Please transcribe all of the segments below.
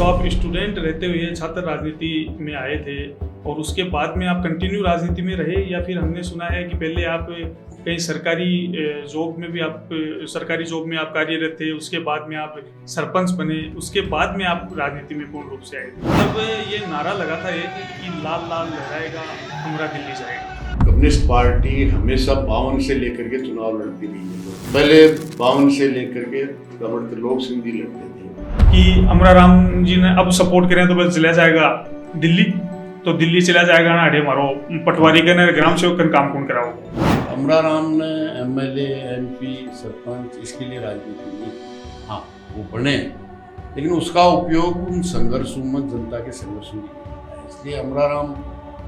तो आप स्टूडेंट रहते हुए छात्र राजनीति में आए थे और उसके बाद में आप कंटिन्यू राजनीति में रहे, या फिर हमने सुना है कि पहले आप कहीं सरकारी जॉब में आप कार्यरत थे, उसके बाद में आप सरपंच बने, उसके बाद में आप राजनीति में पूर्ण रूप से आए थे। तब ये नारा लगा था कि लाल लाल लहराएगा, हमारा दिल्ली जाएगा। कम्युनिस्ट पार्टी हमेशा 52 से लेकर के चुनाव लड़ती रही है। पहले 52 से लेकर के कमर त्रिलोक सिंह जी लड़ते थे कि अमरा राम जी ने अब सपोर्ट करें तो बस चला जाएगा दिल्ली, तो दिल्ली चला जाएगा ना, अरे मारो पटवारी का ना ग्राम सेवक का काम कौन कराओ। अमरा राम ने एमएलए एमपी सरपंच इसके लिए राजनीति की, हाँ वो बने, लेकिन उसका उपयोग उन संघर्षों में, जनता के संघर्षों में किया है। इसलिए अमरा राम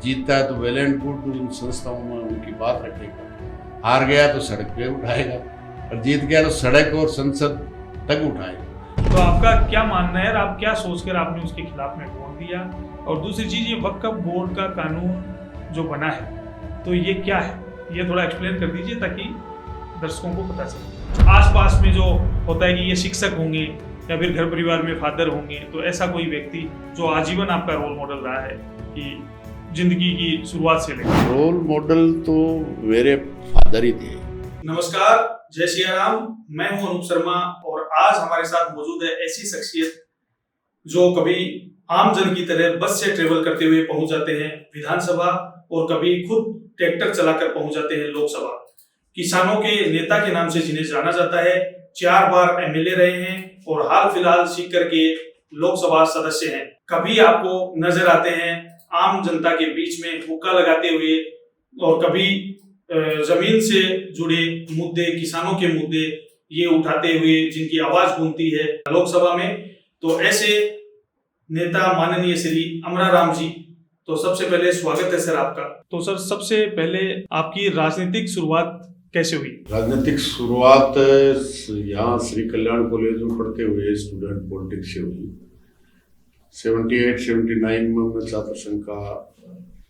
जीतता है तो वेल एंड गुड, उन संस्थाओं में उनकी बात रखेगा, हार गया तो सड़क पे उठाएगा, और जीत गया तो सड़क और संसद तक उठाएगा। तो आपका क्या मानना है, आप क्या सोचकर आपने उसके खिलाफ में वोट दिया? और दूसरी चीज, ये वक्फ बोर्ड का कानून जो बना है तो ये क्या है, ये थोड़ा एक्सप्लेन कर दीजिए ताकि दर्शकों को पता चले। आसपास में जो होता है कि ये शिक्षक होंगे या फिर घर परिवार में फादर होंगे, तो ऐसा कोई व्यक्ति जो आजीवन आपका रोल मॉडल रहा है कि जिंदगी की शुरुआत से लेकर। रोल मॉडल तो मेरे फादर ही थे। नमस्कार, जय श्री राम। मैं हूं अनूप शर्मा और आज हमारे साथ मौजूद है ऐसी शख्सियत जो कभी आम जन की तरह बस से ट्रेवल करते हुए पहुंच जाते हैं विधानसभा और कभी खुद ट्रैक्टर चलाकर पहुंच जाते हैं लोकसभा। किसानों के नेता के नाम से जिन्हें जाना जाता है, 4 बार एमएलए रहे हैं और हाल फिलहाल सीकर के लोकसभा सदस्य हैं। कभी आपको नजर आते हैं आम जनता के बीच में हुक्का लगाते हुए, और कभी जमीन से जुड़े मुद्दे, किसानों के मुद्दे ये उठाते हुए जिनकी आवाज गूंजती है लोकसभा में। तो ऐसे नेता माननीय श्री अमरा राम जी, तो सबसे पहले स्वागत है सर आपका। तो सर, सबसे पहले आपकी राजनीतिक शुरुआत कैसे हुई? राजनीतिक शुरुआत यहाँ श्री कल्याण कॉलेज में पढ़ते हुए स्टूडेंट पॉलिटिक्स से हुई। 78-79 में मैं छात्र संघ का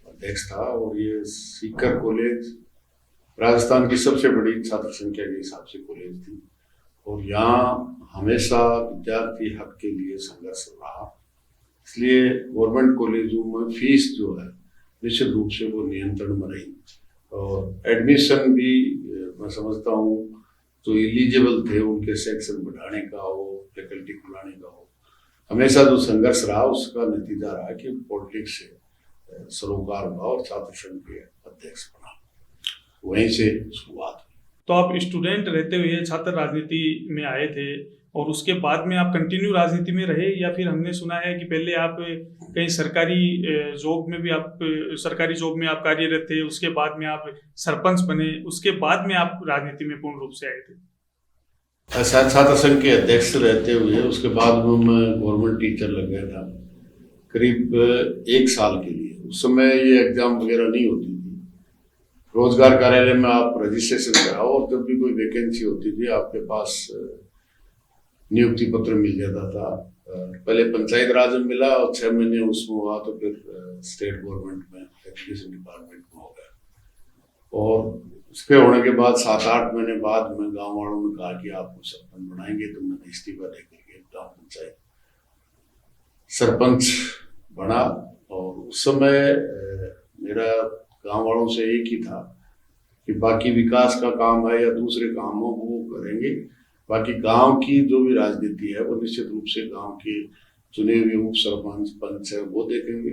अध्यक्ष था, और ये सीकर कॉलेज राजस्थान की सबसे बड़ी छात्र संख्या के हिसाब से कॉलेज थी, और यहाँ हमेशा विद्यार्थी हक के लिए संघर्ष रहा। इसलिए गवर्नमेंट कॉलेजों में फीस जो है निश्चित रूप से वो नियंत्रण में रही, और एडमिशन भी मैं समझता हूँ जो एलिजिबल थे उनके सेक्शन बढ़ाने का हो, फैकल्टी खुलाने का हो, हमेशा जो संघर्ष रहा उसका नतीजा रहा कि पॉलिटिक्स से सरोकार हुआ और छात्र संघ के अध्यक्ष बना। वहीं से शुरुआत हुई। तो आप स्टूडेंट रहते हुए छात्र राजनीति में आए थे और उसके बाद में आप कंटिन्यू राजनीति में रहे, या फिर हमने सुना है कि पहले आप कहीं सरकारी जॉब में आप कार्यरत थे, उसके बाद में आप सरपंच बने, उसके बाद में आप राजनीति में पूर्ण रूप से आए थे? ऐसा छात्र संघ के अध्यक्ष रहते हुए उसके बाद में मैं गवर्नमेंट टीचर लग गया था करीब 1 साल के लिए। उस समय ये एग्जाम वगैरह नहीं होती थी। रोजगार कार्यालय में आप रजिस्ट्रेशन कराओ और जब भी कोई वैकेंसी होती थी आपके पास नियुक्ति पत्र मिल जाता था। पहले पंचायत राज में मिला और 6 महीने उसमें हुआ तो फिर स्टेट गवर्नमेंट में एजुकेशन डिपार्टमेंट में हो गया, और उसके होने के बाद 7-8 महीने बाद में गांव वालों ने कहा कि आपको सरपंच बनाएंगे, तो मैंने इस्तीफा देकर के ग्राम पंचायत सरपंच बना। और उस समय मेरा गांव वालों से एक ही था कि बाकी विकास का काम है या दूसरे काम हो वो करेंगे, बाकी गांव की जो भी राजनीति है वो निश्चित रूप से गांव के चुने हुए उप सरपंच पंच है वो देखेंगे।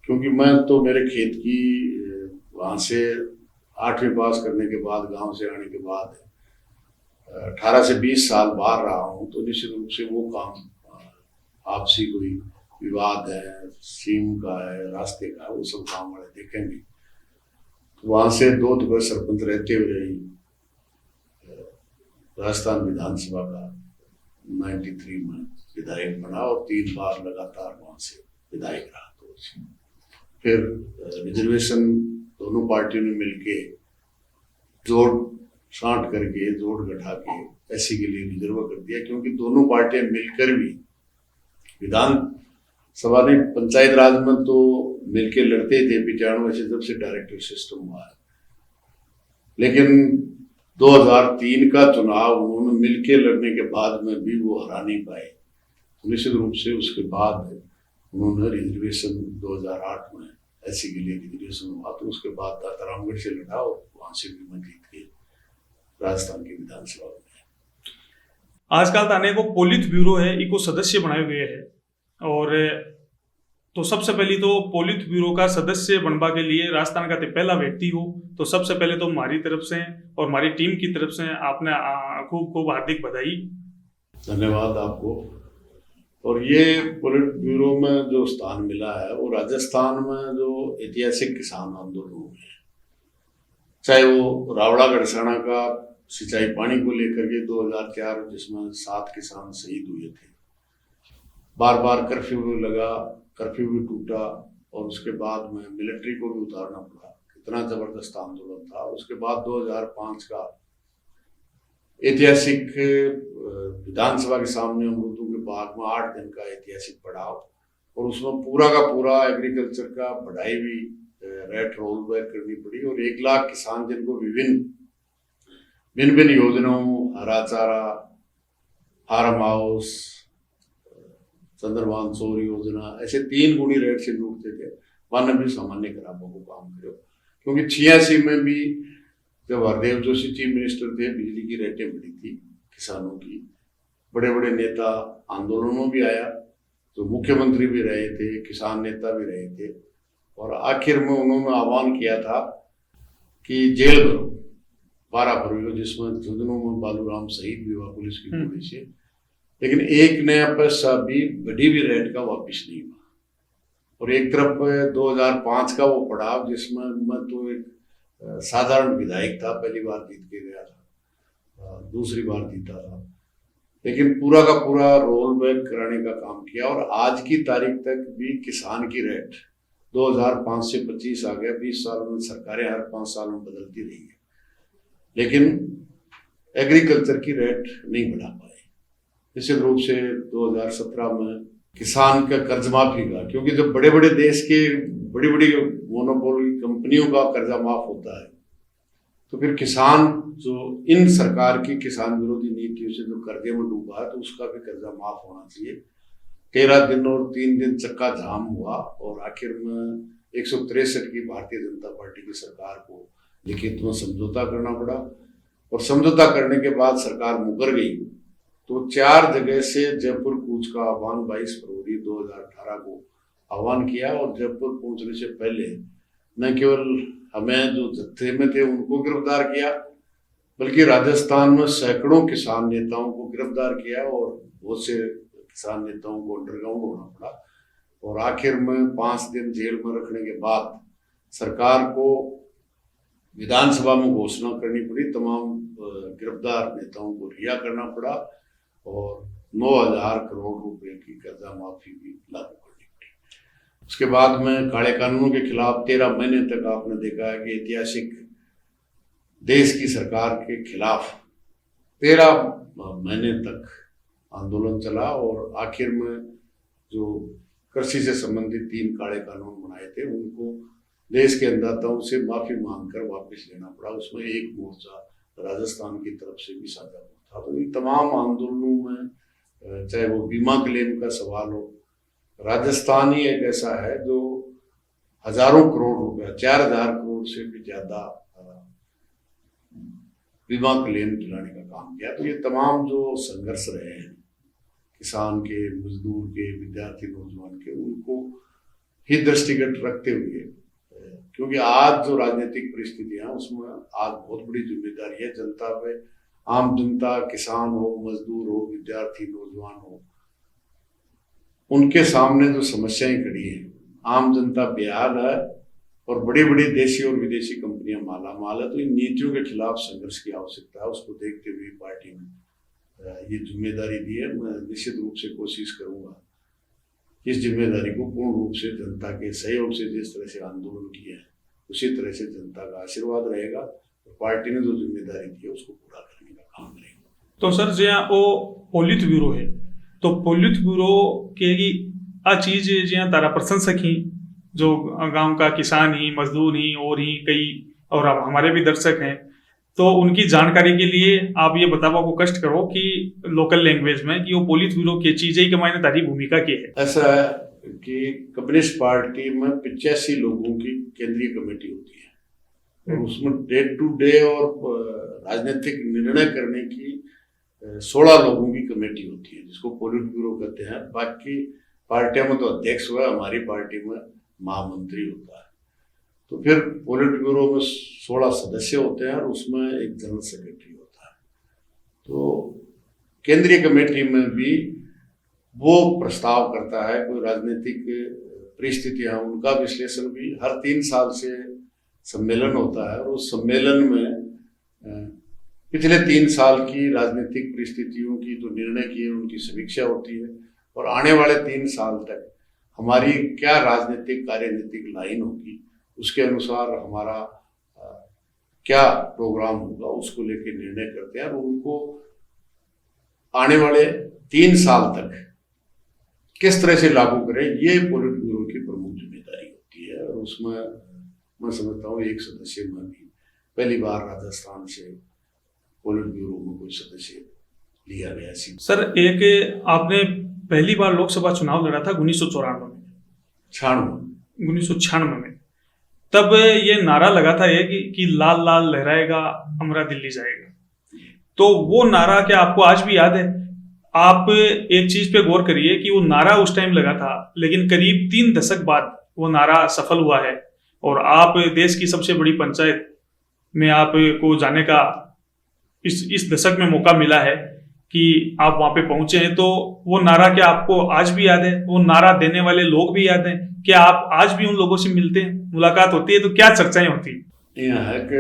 क्योंकि मैं तो मेरे खेत की वहाँ से 8वीं पास करने के बाद, गांव से आने के बाद 18 से 20 साल बाहर रहा हूँ, तो निश्चित रूप से वो काम आपसी कोई विवाद है, सीम का है, रास्ते का है, वो सब गाँव वाले देखेंगे। वहां से 2 दफे सरपंच रहते हुए ही राजस्थान विधानसभा का 93 में विधायक बना और 3 बार लगातार वहां से विधायक रहा। तो फिर रिजर्वेशन दोनों पार्टियों ने मिलके जोड़ छांट करके, जोड़ घटा के एससी के लिए रिजर्व कर दिया, क्योंकि दोनों पार्टियां मिलकर भी विधानसभा ने पंचायत राज में तो मिलके लड़ते थे 95 से, जब से डायरेक्टर सिस्टम हुआ है, लेकिन 2003 का चुनाव उन्होंने मिलके लड़ने के बाद में भी वो हरा नहीं पाए। निश्चित रूप से उसके बाद उन्होंने रिजर्वेशन 2008 में एससी के लिए रिजर्वेशन हुआ, तो उसके बाद रामगढ़ से लड़ा और वहां से भी मैं जीत के राजस्थान की विधानसभा में। आजकल थाने को पोलित ब्यूरो है, इको सदस्य बनाए गए है, और तो सबसे पहले तो पोलित ब्यूरो का सदस्य बनवा के लिए राजस्थान का पहला व्यक्ति हो, तो सबसे पहले तो हमारी तरफ से और हमारी टीम की तरफ से आपने खूब खूब हार्दिक बधाई। धन्यवाद आपको। और ये पोलिट ब्यूरो में जो स्थान मिला है वो राजस्थान में जो ऐतिहासिक किसान आंदोलन हुए हैं, चाहे वो रावड़ा गढ़साना का सिंचाई पानी को लेकर के 2004 जिसमें 7 किसान शहीद हुए थे, बार बार कर्फ्यू भी लगा, कर्फ्यू भी टूटा, और उसके बाद में मिलिट्री को भी उतारना पड़ा, इतना जबरदस्त आंदोलन था। उसके बाद 2005 का ऐतिहासिक विधानसभा के सामने अमरूदों के बाग में 8 दिन का ऐतिहासिक पड़ाव, और उसमें पूरा का पूरा एग्रीकल्चर का बढ़ाई भी रेट रोल बैक करनी पड़ी, और 1 लाख किसान जिनको भिन्न योजनाओं, हरा चारा, फार्म हाउस, चंद्रभान सौर योजना, ऐसे 3 गुणी रेट से लूटते थे, वन भी सामान्य खराबों को काम करो। क्योंकि 86 में भी जब हरदेव जोशी चीफ मिनिस्टर थे, बिजली की रेटें बढ़ी थी किसानों की, बड़े बड़े नेता आंदोलनों भी आया, तो मुख्यमंत्री भी रहे थे, किसान नेता भी रहे थे, और आखिर में उन्होंने आह्वान किया था कि जेल भरो 12 फरवरी को, जिसमें झुंझुनू में बालूराम शहीद भी हुआ पुलिस की गोली से, लेकिन एक नया पैसा भी बढ़ी हुई रेट का वापिस नहीं हुआ। और एक तरफ 2005 का वो पड़ाव जिसमें मैं तो एक साधारण विधायक था, पहली बार जीत के गया था, दूसरी बार जीता था, लेकिन पूरा का पूरा रोल बैक कराने का काम किया, और आज की तारीख तक भी किसान की रेट 2005 से 25 आ गया। 20 साल में सरकारें हर 5 साल में बदलती रही है, लेकिन एग्रीकल्चर की रेट नहीं बढ़ा पाए। निश्चित रूप से 2017 में किसान का कर्ज माफी का, क्योंकि जब बड़े बड़े देश के बड़ी बड़ी मोनोपोली कंपनियों का कर्जा माफ होता है, तो फिर किसान जो इन सरकार की किसान विरोधी नीतियों से जो कर्जे में डूबा है, तो उसका भी कर्जा माफ होना चाहिए। 13 दिन और 3 दिन चक्का जाम हुआ, और आखिर में 163 की भारतीय जनता पार्टी की सरकार को लिखित में समझौता करना पड़ा, और समझौता करने के बाद सरकार मुकर गई, तो 4 जगह से जयपुर कूच का आह्वान 22 फरवरी 2018 को आह्वान किया, और जयपुर पहुंचने से पहले न केवल हमें जो जत्थे में थे उनको गिरफ्तार किया, बल्कि राजस्थान में सैकड़ों किसान नेताओं को गिरफ्तार किया, और बहुत से किसान नेताओं को अंडरग्राउंड होना पड़ा, और आखिर में 5 दिन जेल में रखने के बाद सरकार को विधानसभा में घोषणा करनी पड़ी, तमाम गिरफ्तार नेताओं को रिहा करना पड़ा, और 9,000 करोड़ रुपए की कर्जा माफी भी लागू करनी पड़ी। उसके बाद में काले कानूनों के खिलाफ 13 महीने तक आपने देखा है कि ऐतिहासिक देश की सरकार के खिलाफ 13 महीने तक आंदोलन चला, और आखिर में जो कृषि से संबंधित 3 काले कानून बनाए थे उनको देश के अन्नदाताओं से माफी मांगकर वापस लेना पड़ा। उसमें एक मोर्चा राजस्थान की तरफ से भी साझा हुआ था। तो इन तमाम आंदोलनों में चाहे वो बीमा क्लेम का सवाल हो, राजस्थान ही एक ऐसा है जो हजारों करोड़ रुपया, 4,000 करोड़ से भी ज्यादा बीमा क्लेम दिलाने का काम किया। तो ये तमाम जो संघर्ष रहे हैं किसान के, मजदूर के, विद्यार्थी, नौजवान के, उनको ही दृष्टिगत रखते हुए, क्योंकि आज जो राजनीतिक परिस्थितियां उसमें आज बहुत बड़ी जिम्मेदारी है जनता पे। आम जनता, किसान हो, मजदूर हो, विद्यार्थी, नौजवान हो, उनके सामने जो समस्याएं खड़ी हैं, आम जनता बेहाल है और बड़ी बड़ी देशी और विदेशी कंपनियां माला माल है। तो इन नीतियों के खिलाफ संघर्ष की आवश्यकता है। उसको देखते हुए पार्टी ने ये जिम्मेदारी दी है। मैं निश्चित रूप से कोशिश करूंगा इस जिम्मेदारी को पूर्ण रूप से जनता के सहयोग से, जिस तरह से आंदोलन किए हैं उसी तरह से जनता का आशीर्वाद रहेगा, तो पार्टी ने जो जिम्मेदारी दी है उसको पूरा करने का काम करेगा। तो सर ज्यादा वो पोलित ब्यूरो है, तो पोलित ब्यूरो के आ चीज ज्यादा तारा प्रशंसक ही जो गांव का किसान ही, मजदूर ही और ही कई और हमारे भी दर्शक हैं, तो उनकी जानकारी के लिए आप ये बतावा को कष्ट करो कि लोकल लैंग्वेज में कि वो पोलित ब्यूरो की चीजें की मायने तारी भूमिका की है। ऐसा है कि कम्युनिस्ट पार्टी में 85 लोगों की केंद्रीय कमेटी होती है और उसमें डे टू डे और राजनीतिक निर्णय करने की 16 लोगों की कमेटी होती है जिसको पोलिट ब्यूरो कहते हैं। बाकी पार्टियों में तो अध्यक्ष हुआ, हमारी पार्टी में महामंत्री होता है। तो फिर पोलिट ब्यूरो में 16 सदस्य होते हैं और उसमें एक जनरल सेक्रेटरी होता है। तो केंद्रीय कमेटी में भी वो प्रस्ताव करता है, कोई राजनीतिक परिस्थितियां, उनका विश्लेषण भी हर 3 साल से सम्मेलन होता है और उस सम्मेलन में पिछले 3 साल की राजनीतिक परिस्थितियों की जो निर्णय किए उनकी समीक्षा होती है और आने वाले 3 साल तक हमारी क्या राजनीतिक कार्यनीतिक लाइन होगी, उसके अनुसार हमारा क्या प्रोग्राम होगा, उसको लेकर निर्णय करते हैं और उनको आने वाले 3 साल तक किस तरह से लागू करें, ये पोलिट ब्यूरो की प्रमुख जिम्मेदारी होती है। और उसमें मैं समझता हूँ एक सदस्य में भी पहली बार राजस्थान से पोलिट ब्यूरो में कोई सदस्य लिया गया। सर, एक आपने पहली बार लोकसभा चुनाव लड़ा था 1994 में, 1996 में। तब ये नारा लगा था कि लाल लाल लहराएगा अमरा दिल्ली जाएगा। तो वो नारा क्या आपको आज भी याद है? आप एक चीज पे गौर करिए कि वो नारा उस टाइम लगा था, लेकिन करीब 3 दशक बाद वो नारा सफल हुआ है और आप देश की सबसे बड़ी पंचायत में आपको जाने का इस दशक में मौका मिला है कि आप वहां पे पहुंचे हैं। तो वो नारा क्या आपको आज भी याद है? वो नारा देने वाले लोग भी याद हैं? क्या आप आज भी उन लोगों से मिलते हैं, मुलाकात होती है, तो क्या चर्चाएं होती है? यह है कि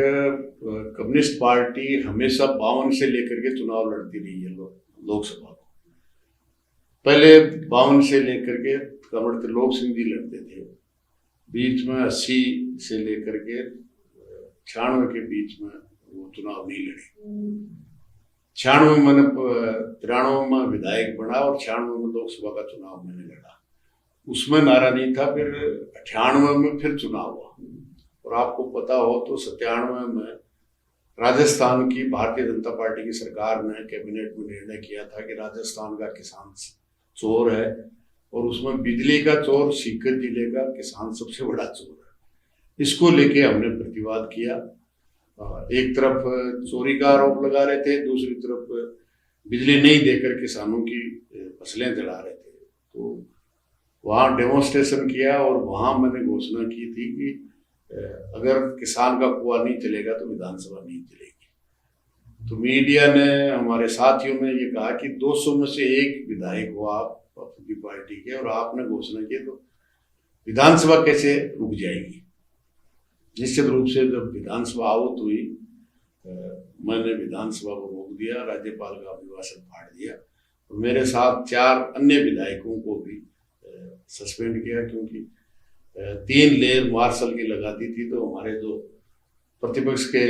कम्युनिस्ट पार्टी हमेशा 52 से लेकर के चुनाव लड़ती रही है लोकसभा को। पहले 52 से लेकर के कमर त्रिलोक सिंह जी लड़ते थे, बीच में 80 से लेकर के 96 के बीच में वो चुनाव नहीं लड़े। 96 में मैंने 93 में विधायक बना और 96 में लोकसभा का चुनाव मैंने लड़ा, उसमें नारा नहीं था। फिर 98 में फिर चुनाव हुआ और आपको पता हो तो 97 में राजस्थान की भारतीय जनता पार्टी की सरकार ने कैबिनेट में निर्णय किया था कि राजस्थान का किसान चोर है और उसमें बिजली का चोर सीकर जिले का किसान सबसे बड़ा चोर है। इसको लेके हमने प्रतिवाद किया। एक तरफ चोरी का आरोप लगा रहे थे, दूसरी तरफ बिजली नहीं देकर किसानों की फसलें जला रहे थे। तो वहाँ डेमोन्स्ट्रेशन किया और वहाँ मैंने घोषणा की थी कि अगर किसान का कुआं नहीं चलेगा तो विधानसभा नहीं चलेगी। तो मीडिया ने, हमारे साथियों ने ये कहा कि 200 में से 1 विधायक हो आप अपनी पार्टी के और आपने घोषणा की तो विधानसभा कैसे रुक जाएगी। निश्चित रूप से जब विधानसभा आउट हुई मैंने विधानसभा को रोक दिया, राज्यपाल का अभिभाषण फाड़ दिया और मेरे साथ 4 अन्य विधायकों को भी सस्पेंड किया, क्योंकि 3 लेयर मार्शल की लगा दी थी। तो हमारे जो प्रतिपक्ष के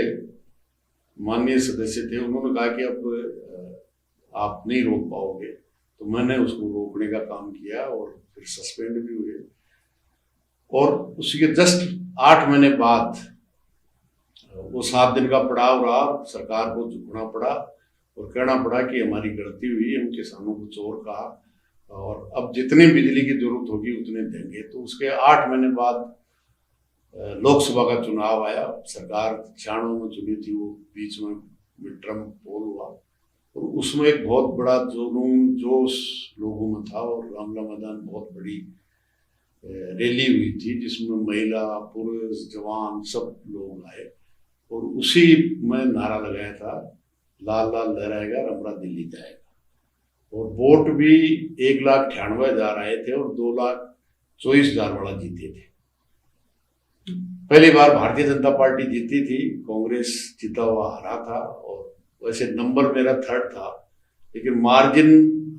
माननीय सदस्य थे उन्होंने कहा कि अब आप नहीं रोक पाओगे, तो मैंने उसको रोकने का काम किया और फिर सस्पेंड भी हुए। और उसी के जस्ट 8 महीने बाद वो 7 दिन का पड़ाव रहा, सरकार को झुकना पड़ा और कहना पड़ा कि हमारी गलती हुई, हम किसानों को चोर कहा और अब जितनी बिजली की जरूरत होगी उतने देंगे। तो उसके 8 महीने बाद लोकसभा का चुनाव आया, सरकार 96 में चुनी थी, वो बीच में मिड टर्म पोल हुआ और उसमें एक बहुत बड़ा जुनून जोश लोगों में था और रामला मैदान बहुत बड़ी रैली हुई थी जिसमें महिला, पुरुष, जवान सब लोग आए और उसी में नारा लगाया था लाल लाल लहराएगा अमरा दिल्ली जाएगा। और वोट भी 1,98,000 आए थे और 2,24,000 वाला जीते थे। पहली बार भारतीय जनता पार्टी जीती थी, कांग्रेस जीता हुआ हरा था और वैसे नंबर मेरा 3rd था, लेकिन मार्जिन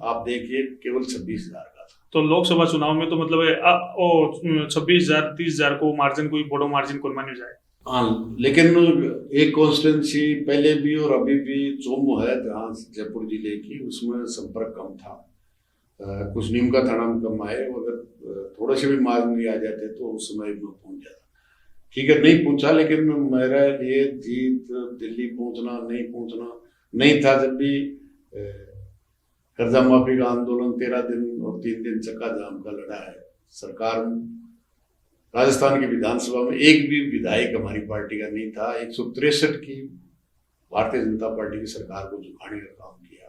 आप देखिए केवल 26,000 का था। तो लोकसभा चुनाव में तो मतलब 26,000 30,000 को मार्जिन, कोई बड़ो मार्जिन को मान्य जाए। हाँ, लेकिन एक कॉन्स्टिट्यूंसी पहले भी और अभी भी चोमू है जहाँ जयपुर जिले की, उसमें संपर्क कम था। कुछ नीम का थाना में कम आए, अगर थोड़े से भी मार्जिन आ जाते तो उस समय में पहुंच जाता। ठीक है, नहीं पूछा, लेकिन मेरा ये जीत दिल्ली पहुंचना नहीं था। जब भी कर्जा माफी का आंदोलन 13 दिन और 3 दिन चक्का जाम का लड़ा है, सरकार राजस्थान की विधानसभा में एक भी विधायक हमारी पार्टी का नहीं था। 163 की भारतीय जनता पार्टी की सरकार को झुकाने का काम किया।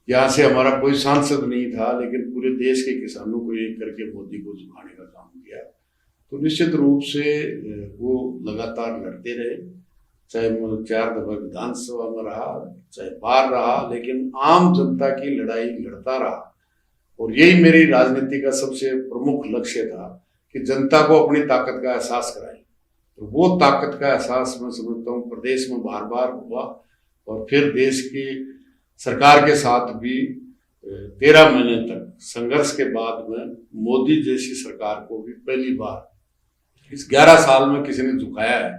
यहाँ से हमारा कोई सांसद नहीं था, लेकिन पूरे देश के किसानों को एक करके मोदी को झुकाने का काम किया। तो निश्चित रूप से वो लगातार लड़ते रहे, चाहे 4 दफा विधानसभा में रहा, चाहे बाहर रहा, लेकिन आम जनता की लड़ाई लड़ता रहा। और यही मेरी राजनीति का सबसे प्रमुख लक्ष्य था कि जनता को अपनी ताकत का एहसास कराएं। तो वो ताकत का एहसास मैं समझता हूँ प्रदेश में बार बार हुआ, और फिर देश की सरकार के साथ भी 13 महीने तक संघर्ष के बाद में मोदी जैसी सरकार को भी पहली बार इस 11 साल में किसी ने झुकाया है,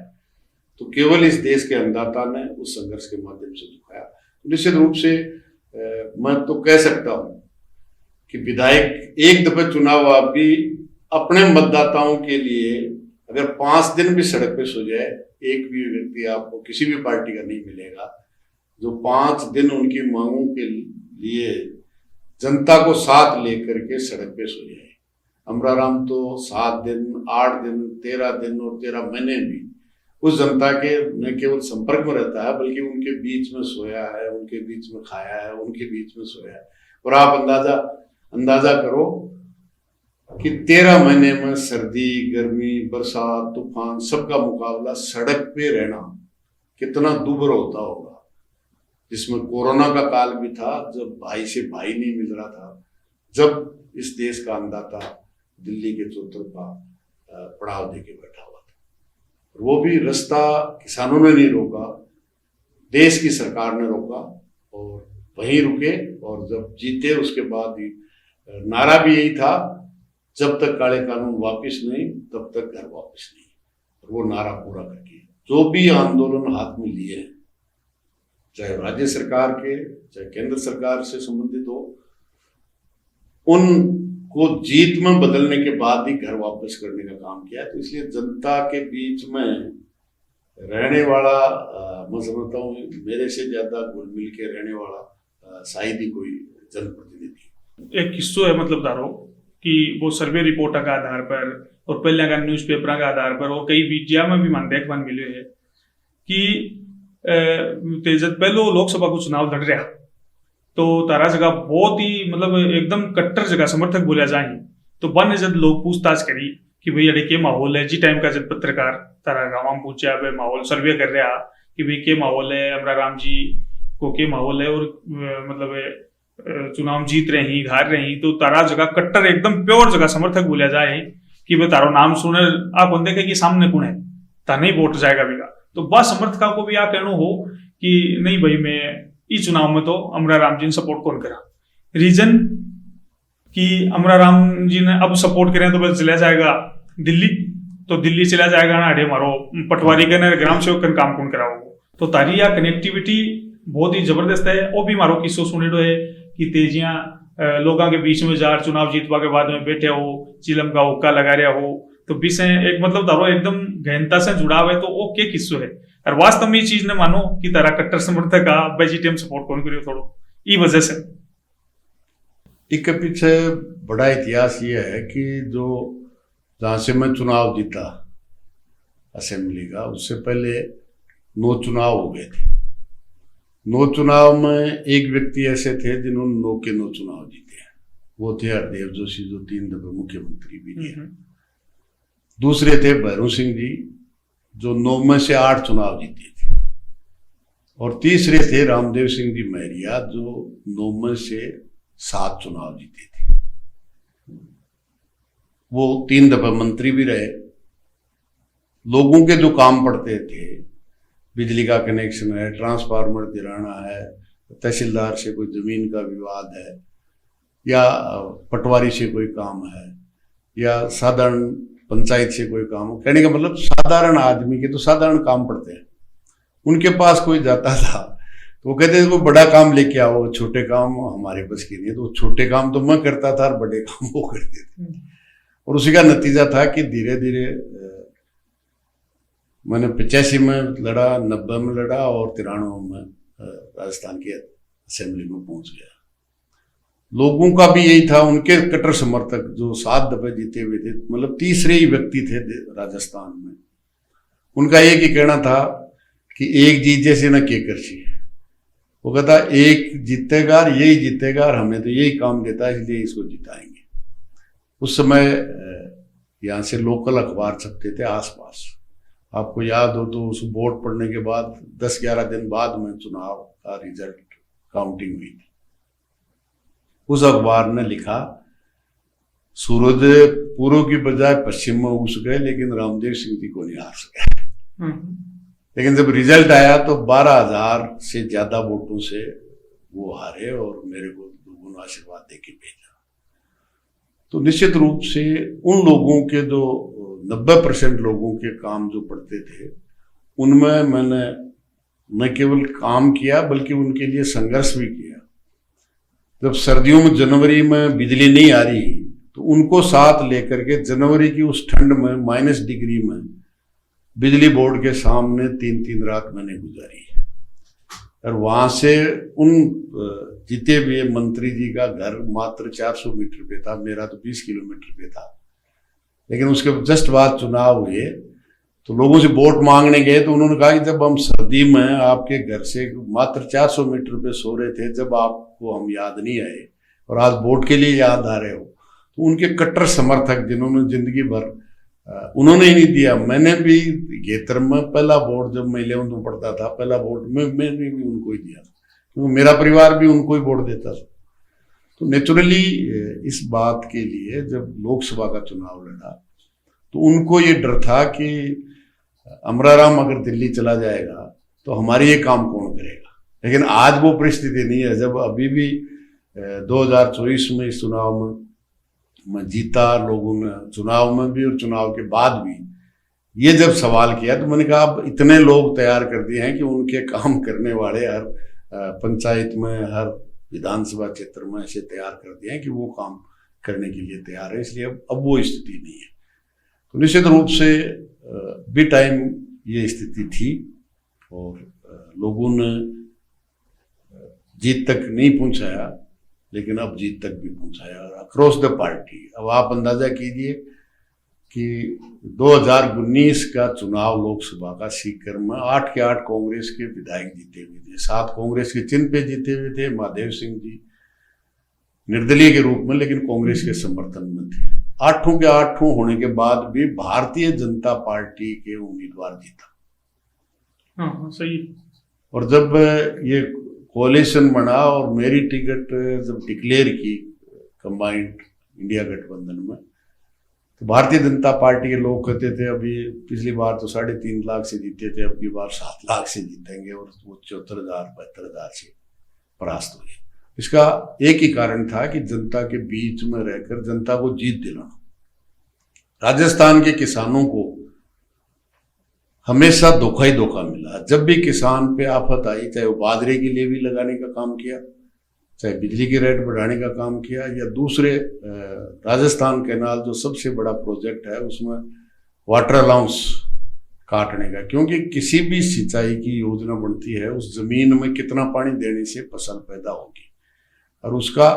तो केवल इस देश के अन्नदाता ने उस संघर्ष के माध्यम से झुकाया। निश्चित रूप से मैं तो कह सकता हूं कि विधायक एक दफे चुनाव आप भी अपने मतदाताओं के लिए अगर 5 दिन भी सड़क पे सो जाए, एक भी व्यक्ति आपको किसी भी पार्टी का नहीं मिलेगा जो 5 दिन उनकी मांगों के लिए जनता को साथ लेकर के सड़क पे सो जाए। अमराराम तो 7 दिन, 8 दिन, 13 दिन और 13 महीने भी उस जनता के न केवल संपर्क में रहता है, बल्कि उनके बीच में सोया है, उनके बीच में खाया है, उनके बीच में सोया है। और आप अंदाजा करो कि 13 महीने में सर्दी, गर्मी, बरसात, तूफान सबका मुकाबला सड़क पे रहना कितना दुभर होता होगा, जिसमें कोरोना का काल भी था, जब भाई से भाई नहीं मिल रहा था, जब इस देश का अन्नदाता दिल्ली के चौतरफा पड़ाव देके बैठा हुआ था। वो भी रास्ता किसानों ने नहीं रोका, देश की सरकार ने रोका और वहीं रुके। और जब जीते उसके बाद ही नारा भी यही था, जब तक काले कानून वापस नहीं तब तक घर वापस नहीं। और वो नारा पूरा करके जो भी आंदोलन हाथ में लिए हैं, चाहे राज्य सरकार के चाहे केंद्र सरकार से संबंधित हो, उनको जीत में बदलने के बाद ही घर वापस करने का काम किया है। तो इसलिए जनता के बीच में रहने वाला मैं समझता हूँ मेरे से ज्यादा घुल मिल के रहने वाला शायद ही कोई जनप्रतिनिधि। एक किस्सो है मतलब दारो कि वो सर्वे रिपोर्ट का आधार पर और पहले का न्यूज़पेपर का आधार पर और कई मीडिया में भी मान देखभाल मिले है कि तेजत पहलो लोकसभा को चुनाव लड़ रहा तो तारा जगह बहुत ही मतलब एकदम कट्टर जगह समर्थक बोला जाए। तो बन जब लोग पूछताछ करी कि भाई अरे के माहौल है, जी टाइम का जब पत्रकार तारा गाँव में पूछा भाई माहौल सर्वे कर रहा कि भाई के माहौल है, अमराराम जी को के माहौल है और मतलब चुनाव जीत रही हार रही, तो तारा जगह कट्टर एकदम प्योर जगह समर्थक बोला जाए कि भाई तारो नाम सुने आप कौन देखे कि सामने कौन है ता नहीं वोट जाएगा बिगा। तो बस समर्थका को भी आ कहना हो कि नहीं भाई मैं इस चुनाव में तो अमराराम जी ने सपोर्ट कौन करा। रीजन कि अमराराम जी ने अब सपोर्ट करें तो बस चला जाएगा दिल्ली, तो दिल्ली चला जाएगा ना अरे मारो पटवारी का ना ग्राम सेवक का काम कौन कराओ। तो तारी या कनेक्टिविटी बहुत ही जबरदस्त है। वो भी मारो किस्सो सुने है कि तेजियां लोगों के बीच में जार चुनाव जीतवा के बाद में बैठे हो, चिलम का हुक्का लगा रहा हो, तो बीच एक मतलब तारो एकदम गहनता से जुड़ा हुआ है। तो वो क्या किस्सो है और वास्तव में ये चीज ने मानो कि तारा कट्टर समर्थक का वेजिटेरियन सपोर्ट कौन करियो थोड़ो ई वजह से। इसके पीछे बड़ा इतिहास ये है कि जो जहां से मैं चुनाव जीता असेंबली का, उससे पहले 9 चुनाव हो गए थे। 9 चुनाव में एक व्यक्ति ऐसे थे जिन्होंने 9 के 9 चुनाव जीते हैं, वो थे हरदेव जोशी जो 3 दफे मुख्यमंत्री भी थे। दूसरे थे भैरू सिंह जी जो 9 में से 8 चुनाव जीते थे, और तीसरे थे रामदेव सिंह जी महरिया जो 9 में से 7 चुनाव जीते थे। वो 3 दफा मंत्री भी रहे। लोगों के जो काम पड़ते थे, बिजली का कनेक्शन है, ट्रांसफार्मर दिलाना है, तहसीलदार से कोई जमीन का विवाद है, या पटवारी से कोई काम है, या साधारण पंचायत से कोई काम हो, कहने का मतलब साधारण आदमी के तो साधारण काम पड़ते हैं। उनके पास कोई जाता था तो वो कहते थे कोई बड़ा काम लेके आओ, छोटे काम हमारे बस की नहीं। तो छोटे काम तो मैं करता था और बड़े काम वो करते थे। और उसी का नतीजा था कि धीरे धीरे मैंने 85 में लड़ा, 90 में लड़ा और 93 में राजस्थान की असेंबली में पहुंच गया। लोगों का भी यही था, उनके कट्टर समर्थक जो 7 दफे जीते हुए थे, मतलब तीसरे ही व्यक्ति थे राजस्थान में, उनका एक ही कहना था कि एक जीत जैसे न के करची। वो कहता एक जीतेगा, यही जीतेगा, और हमें तो यही काम देता है, इसलिए इसको जिताएंगे। उस समय यहाँ से लोकल अखबार छपते थे आसपास, आपको याद हो तो उस वोट पड़ने के बाद 10-11 दिन बाद में चुनाव का रिजल्ट काउंटिंग हुई थी। उस अखबार ने लिखा, सूरज पूर्व की बजाय पश्चिम में उस गए, लेकिन रामदेव सिंह जी को नहीं हार सके। लेकिन जब रिजल्ट आया तो 12,000 से ज्यादा वोटों से वो हारे और मेरे को दोगुना आशीर्वाद देके भेजा। तो निश्चित रूप से उन लोगों के जो 90% लोगों के काम जो पड़ते थे, उनमें मैंने न केवल काम किया बल्कि उनके लिए संघर्ष भी किया। जब सर्दियों में जनवरी में बिजली नहीं आ रही तो उनको साथ लेकर के जनवरी की उस ठंड में -डिग्री में बिजली बोर्ड के सामने 3-3 रात मैंने गुजारी है। और वहां से उन जीते हुए मंत्री जी का घर मात्र 400 मीटर पे था, मेरा तो 20 किलोमीटर पे था। लेकिन उसके जस्ट बाद चुनाव हुए तो लोगों से वोट मांगने गए तो उन्होंने कहा कि जब हम सर्दी में आपके घर से मात्र 400 मीटर पे सो रहे थे, जब आपको हम याद नहीं आए और आज वोट के लिए याद आ रहे हो। तो उनके कट्टर समर्थक जिन्होंने जिंदगी भर उन्होंने ही नहीं दिया। मैंने भी घेतर में पहला वोट जब मैं 11th में पढ़ता था, पहला वोट मैंने भी उनको ही दिया, क्योंकि मेरा परिवार भी उनको ही वोट देता था। तो नेचुरली इस बात के लिए जब लोकसभा का चुनाव लड़ा तो उनको ये डर था कि अमराराम अगर दिल्ली चला जाएगा तो हमारे ये काम कौन करेगा। लेकिन आज वो परिस्थिति नहीं है। जब अभी भी 2024 में इस चुनाव में मैं जीता, लोगों ने चुनाव में भी और चुनाव के बाद भी ये जब सवाल किया तो मैंने कहा अब इतने लोग तैयार कर दिए हैं कि उनके काम करने वाले हर पंचायत में, हर विधानसभा क्षेत्र में ऐसे तैयार कर दिए हैं कि वो काम करने के लिए तैयार है। इसलिए अब वो स्थिति नहीं है। तो निश्चित रूप से भी टाइम ये स्थिति थी और लोगों ने जीत तक नहीं पहुंचाया, लेकिन अब जीत तक भी पहुंचाया और अक्रॉस द पार्टी। अब आप अंदाजा कीजिए कि 2019 का चुनाव लोकसभा का सीकर में 8 के 8 कांग्रेस के विधायक जीते हुए थे, 7 कांग्रेस के चिन्ह पे जीते हुए थे। महादेव सिंह जी निर्दलीय के रूप में लेकिन कांग्रेस के समर्थन में थे। 8 के 8 होने के बाद भी भारतीय जनता पार्टी के उम्मीदवार जीता। हाँ, सही। और जब ये कोalition बना और मेरी टिकट जब डिक्लेयर की कंबाइंड इंडिया गठबंधन में, तो भारतीय जनता पार्टी के लोग कहते थे अभी पिछली बार तो 3.5 लाख से जीते थे, अब की बार 7 लाख से जीतेंगे, और वो 74,000-72,000 से परास्त हुए। इसका एक ही कारण था कि जनता के बीच में रहकर जनता को जीत दिलाना। राजस्थान के किसानों को हमेशा धोखा ही धोखा मिला। जब भी किसान पे आफत आई, चाहे वो बाजरे के लिए भी लगाने का काम किया, चाहे बिजली की रेट बढ़ाने का काम किया, या दूसरे राजस्थान कैनाल जो सबसे बड़ा प्रोजेक्ट है उसमें वाटर अलाउंस काटने का, क्योंकि किसी भी सिंचाई की योजना बनती है उस जमीन में कितना पानी देने से फसल पैदा होगी, और उसका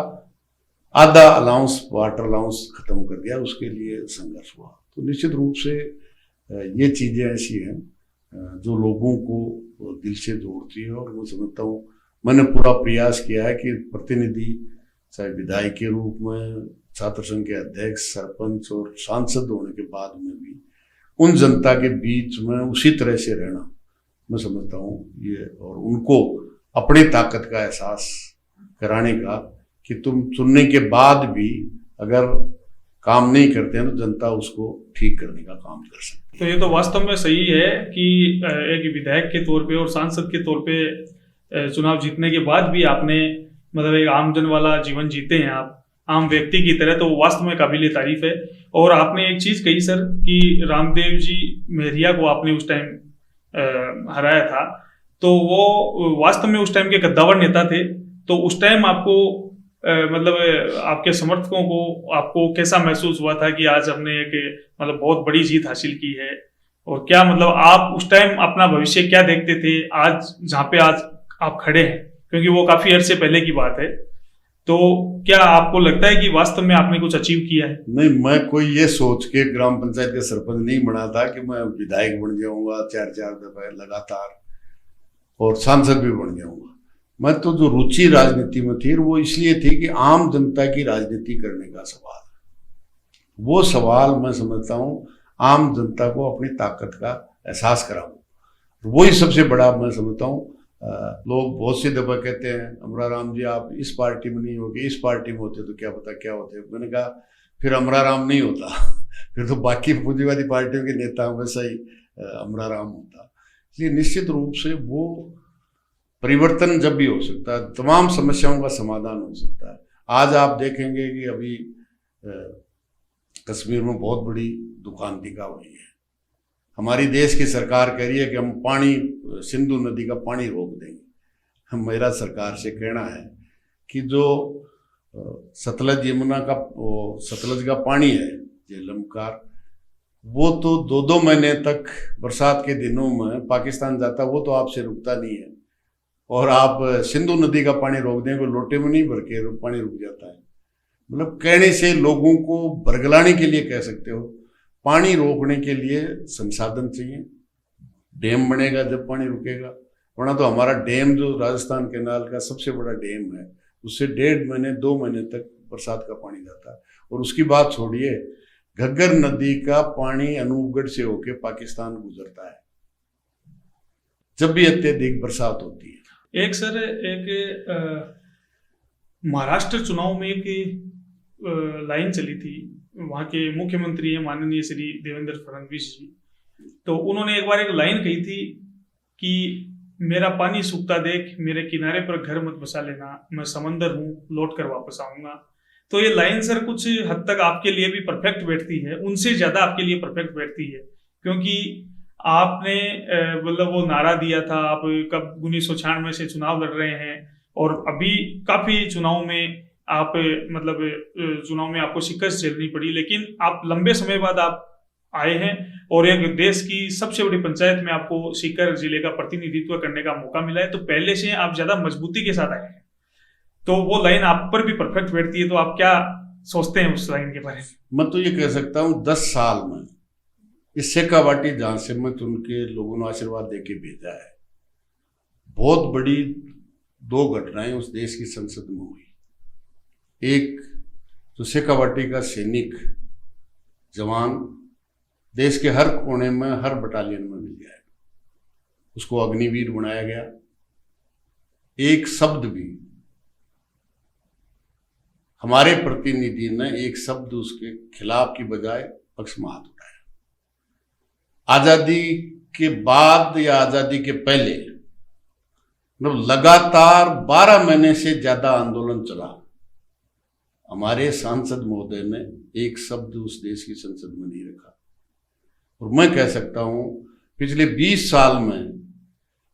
आधा अलाउंस वाटर अलाउंस खत्म कर दिया, उसके लिए संघर्ष हुआ। तो निश्चित रूप से ये चीजें ऐसी हैं जो लोगों को दिल से जोड़ती है, और मैं समझता हूँ मैंने पूरा प्रयास किया है कि प्रतिनिधि, चाहे विधायक के रूप में, छात्र संघ के अध्यक्ष, सरपंच और सांसद होने के बाद में भी उन जनता के बीच में उसी तरह से रहना, मैं समझता हूँ ये, और उनको अपनी ताकत का एहसास कराने का कि तुम चुनने के बाद भी अगर काम नहीं करते हैं तो जनता उसको ठीक करने का काम कर सकती है। तो ये तो वास्तव में सही है कि एक विधायक के तौर पे और सांसद के तौर पे चुनाव जीतने के बाद भी आपने मतलब एक आमजन वाला जीवन जीते हैं आप, आम व्यक्ति की तरह, तो वास्तव में काबिल तारीफ है। और आपने एक चीज कही सर कि रामदेव जी मेहरिया को आपने उस टाइम हराया था, तो वो वास्तव में उस टाइम के कद्दावर नेता थे। तो उस टाइम आपको मतलब आपके समर्थकों को आपको कैसा महसूस हुआ था कि आज हमने एक मतलब बहुत बड़ी जीत हासिल की है और क्या मतलब आप उस टाइम अपना भविष्य क्या देखते थे आज जहाँ पे आज आप खड़े हैं, क्योंकि वो काफी अर्से पहले की बात है, तो क्या आपको लगता है कि वास्तव में आपने कुछ अचीव किया है? नहीं, मैं कोई ये सोच के ग्राम पंचायत का सरपंच नहीं बना था कि मैं विधायक बन जाऊंगा 4-4 दफे लगातार और सांसद भी बन जाऊंगा। मैं तो जो रुचि राजनीति में थी वो इसलिए थी कि आम जनता की राजनीति करने का सवाल, वो सवाल मैं समझता हूँ आम जनता को अपनी ताकत का एहसास कराऊं। वही सबसे बड़ा मैं समझता हूँ। लोग बहुत सी दफा कहते हैं अमरा राम जी आप इस पार्टी में नहीं होगे, इस पार्टी में होते तो क्या पता क्या होते। मैंने कहा फिर अमरा राम नहीं होता फिर तो बाकी पूंजीवादी पार्टियों के नेता वैसा ही अमरा राम होता। इसलिए निश्चित रूप से वो परिवर्तन जब भी हो सकता है, तमाम समस्याओं का समाधान हो सकता है। आज आप देखेंगे कि अभी कश्मीर में बहुत बड़ी दुकान टिका हुई है। हमारी देश की सरकार कह रही है कि हम पानी, सिंधु नदी का पानी रोक देंगे। मेरा सरकार से कहना है कि जो सतलज यमुना का सतलज का पानी है झेलमकार, वो तो 2-2 महीने तक बरसात के दिनों में पाकिस्तान जाता, वो तो आपसे रुकता नहीं है। और आप सिंधु नदी का पानी रोक देंगे, लोटे में नहीं भर के पानी रुक जाता है। मतलब कहने से लोगों को बरगलाने के लिए कह सकते हो, पानी रोकने के लिए संसाधन चाहिए। डैम बनेगा जब पानी रुकेगा, वरना तो हमारा डैम जो राजस्थान कैनाल का सबसे बड़ा डैम है, उससे 1.5 महीने 2 महीने तक बरसात का पानी जाता है। और उसकी बात छोड़िए, घग्गर नदी का पानी अनूपगढ़ से होके पाकिस्तान गुजरता है जब भी अत्यधिक बरसात होती है। एक सर, एक महाराष्ट्र चुनाव में एक लाइन चली थी, वहाँ के मुख्यमंत्री हैं माननीय श्री देवेंद्र फडणवीस जी, तो उन्होंने एक बार एक लाइन कही थी कि मेरा पानी सूखता देख मेरे किनारे पर घर मत बसा लेना, मैं समंदर हूँ लौट कर वापस आऊंगा। तो ये लाइन सर कुछ हद तक आपके लिए भी परफेक्ट बैठती है, उनसे ज्यादा आपके लिए परफेक्ट बैठती है, क्योंकि आपने मतलब वो नारा दिया था, आप कब 1996 से चुनाव लड़ रहे हैं और अभी काफी चुनाव में आप मतलब चुनाव में आपको शिकस्त झेलनी पड़ी, लेकिन आप लंबे समय बाद आप आए हैं और एक देश की सबसे बड़ी पंचायत में आपको सीकर जिले का प्रतिनिधित्व करने का मौका मिला है, तो पहले से आप ज्यादा मजबूती के साथ आए हैं, तो वो लाइन आप पर भी परफेक्ट बैठती है। तो आप क्या सोचते हैं उस लाइन के बारे में? मैं तो ये कह सकता हूँ 10 साल में इस शेखावाटी जहां से मैं उनके लोगों ने आशीर्वाद देके भेजा है, बहुत बड़ी 2 घटनाएं उस देश की संसद में हुई। एक तो शेखावाटी का सैनिक जवान देश के हर कोने में हर बटालियन में मिल गया है, उसको अग्निवीर बनाया गया। एक शब्द भी हमारे प्रतिनिधि ने एक शब्द उसके खिलाफ की बजाय पक्ष में हाथ उठाया। आजादी के बाद या आजादी के पहले मतलब लगातार 12 महीने से ज्यादा आंदोलन चला, हमारे सांसद महोदय ने एक शब्द उस देश की संसद में नहीं रखा। और मैं कह सकता हूं पिछले 20 साल में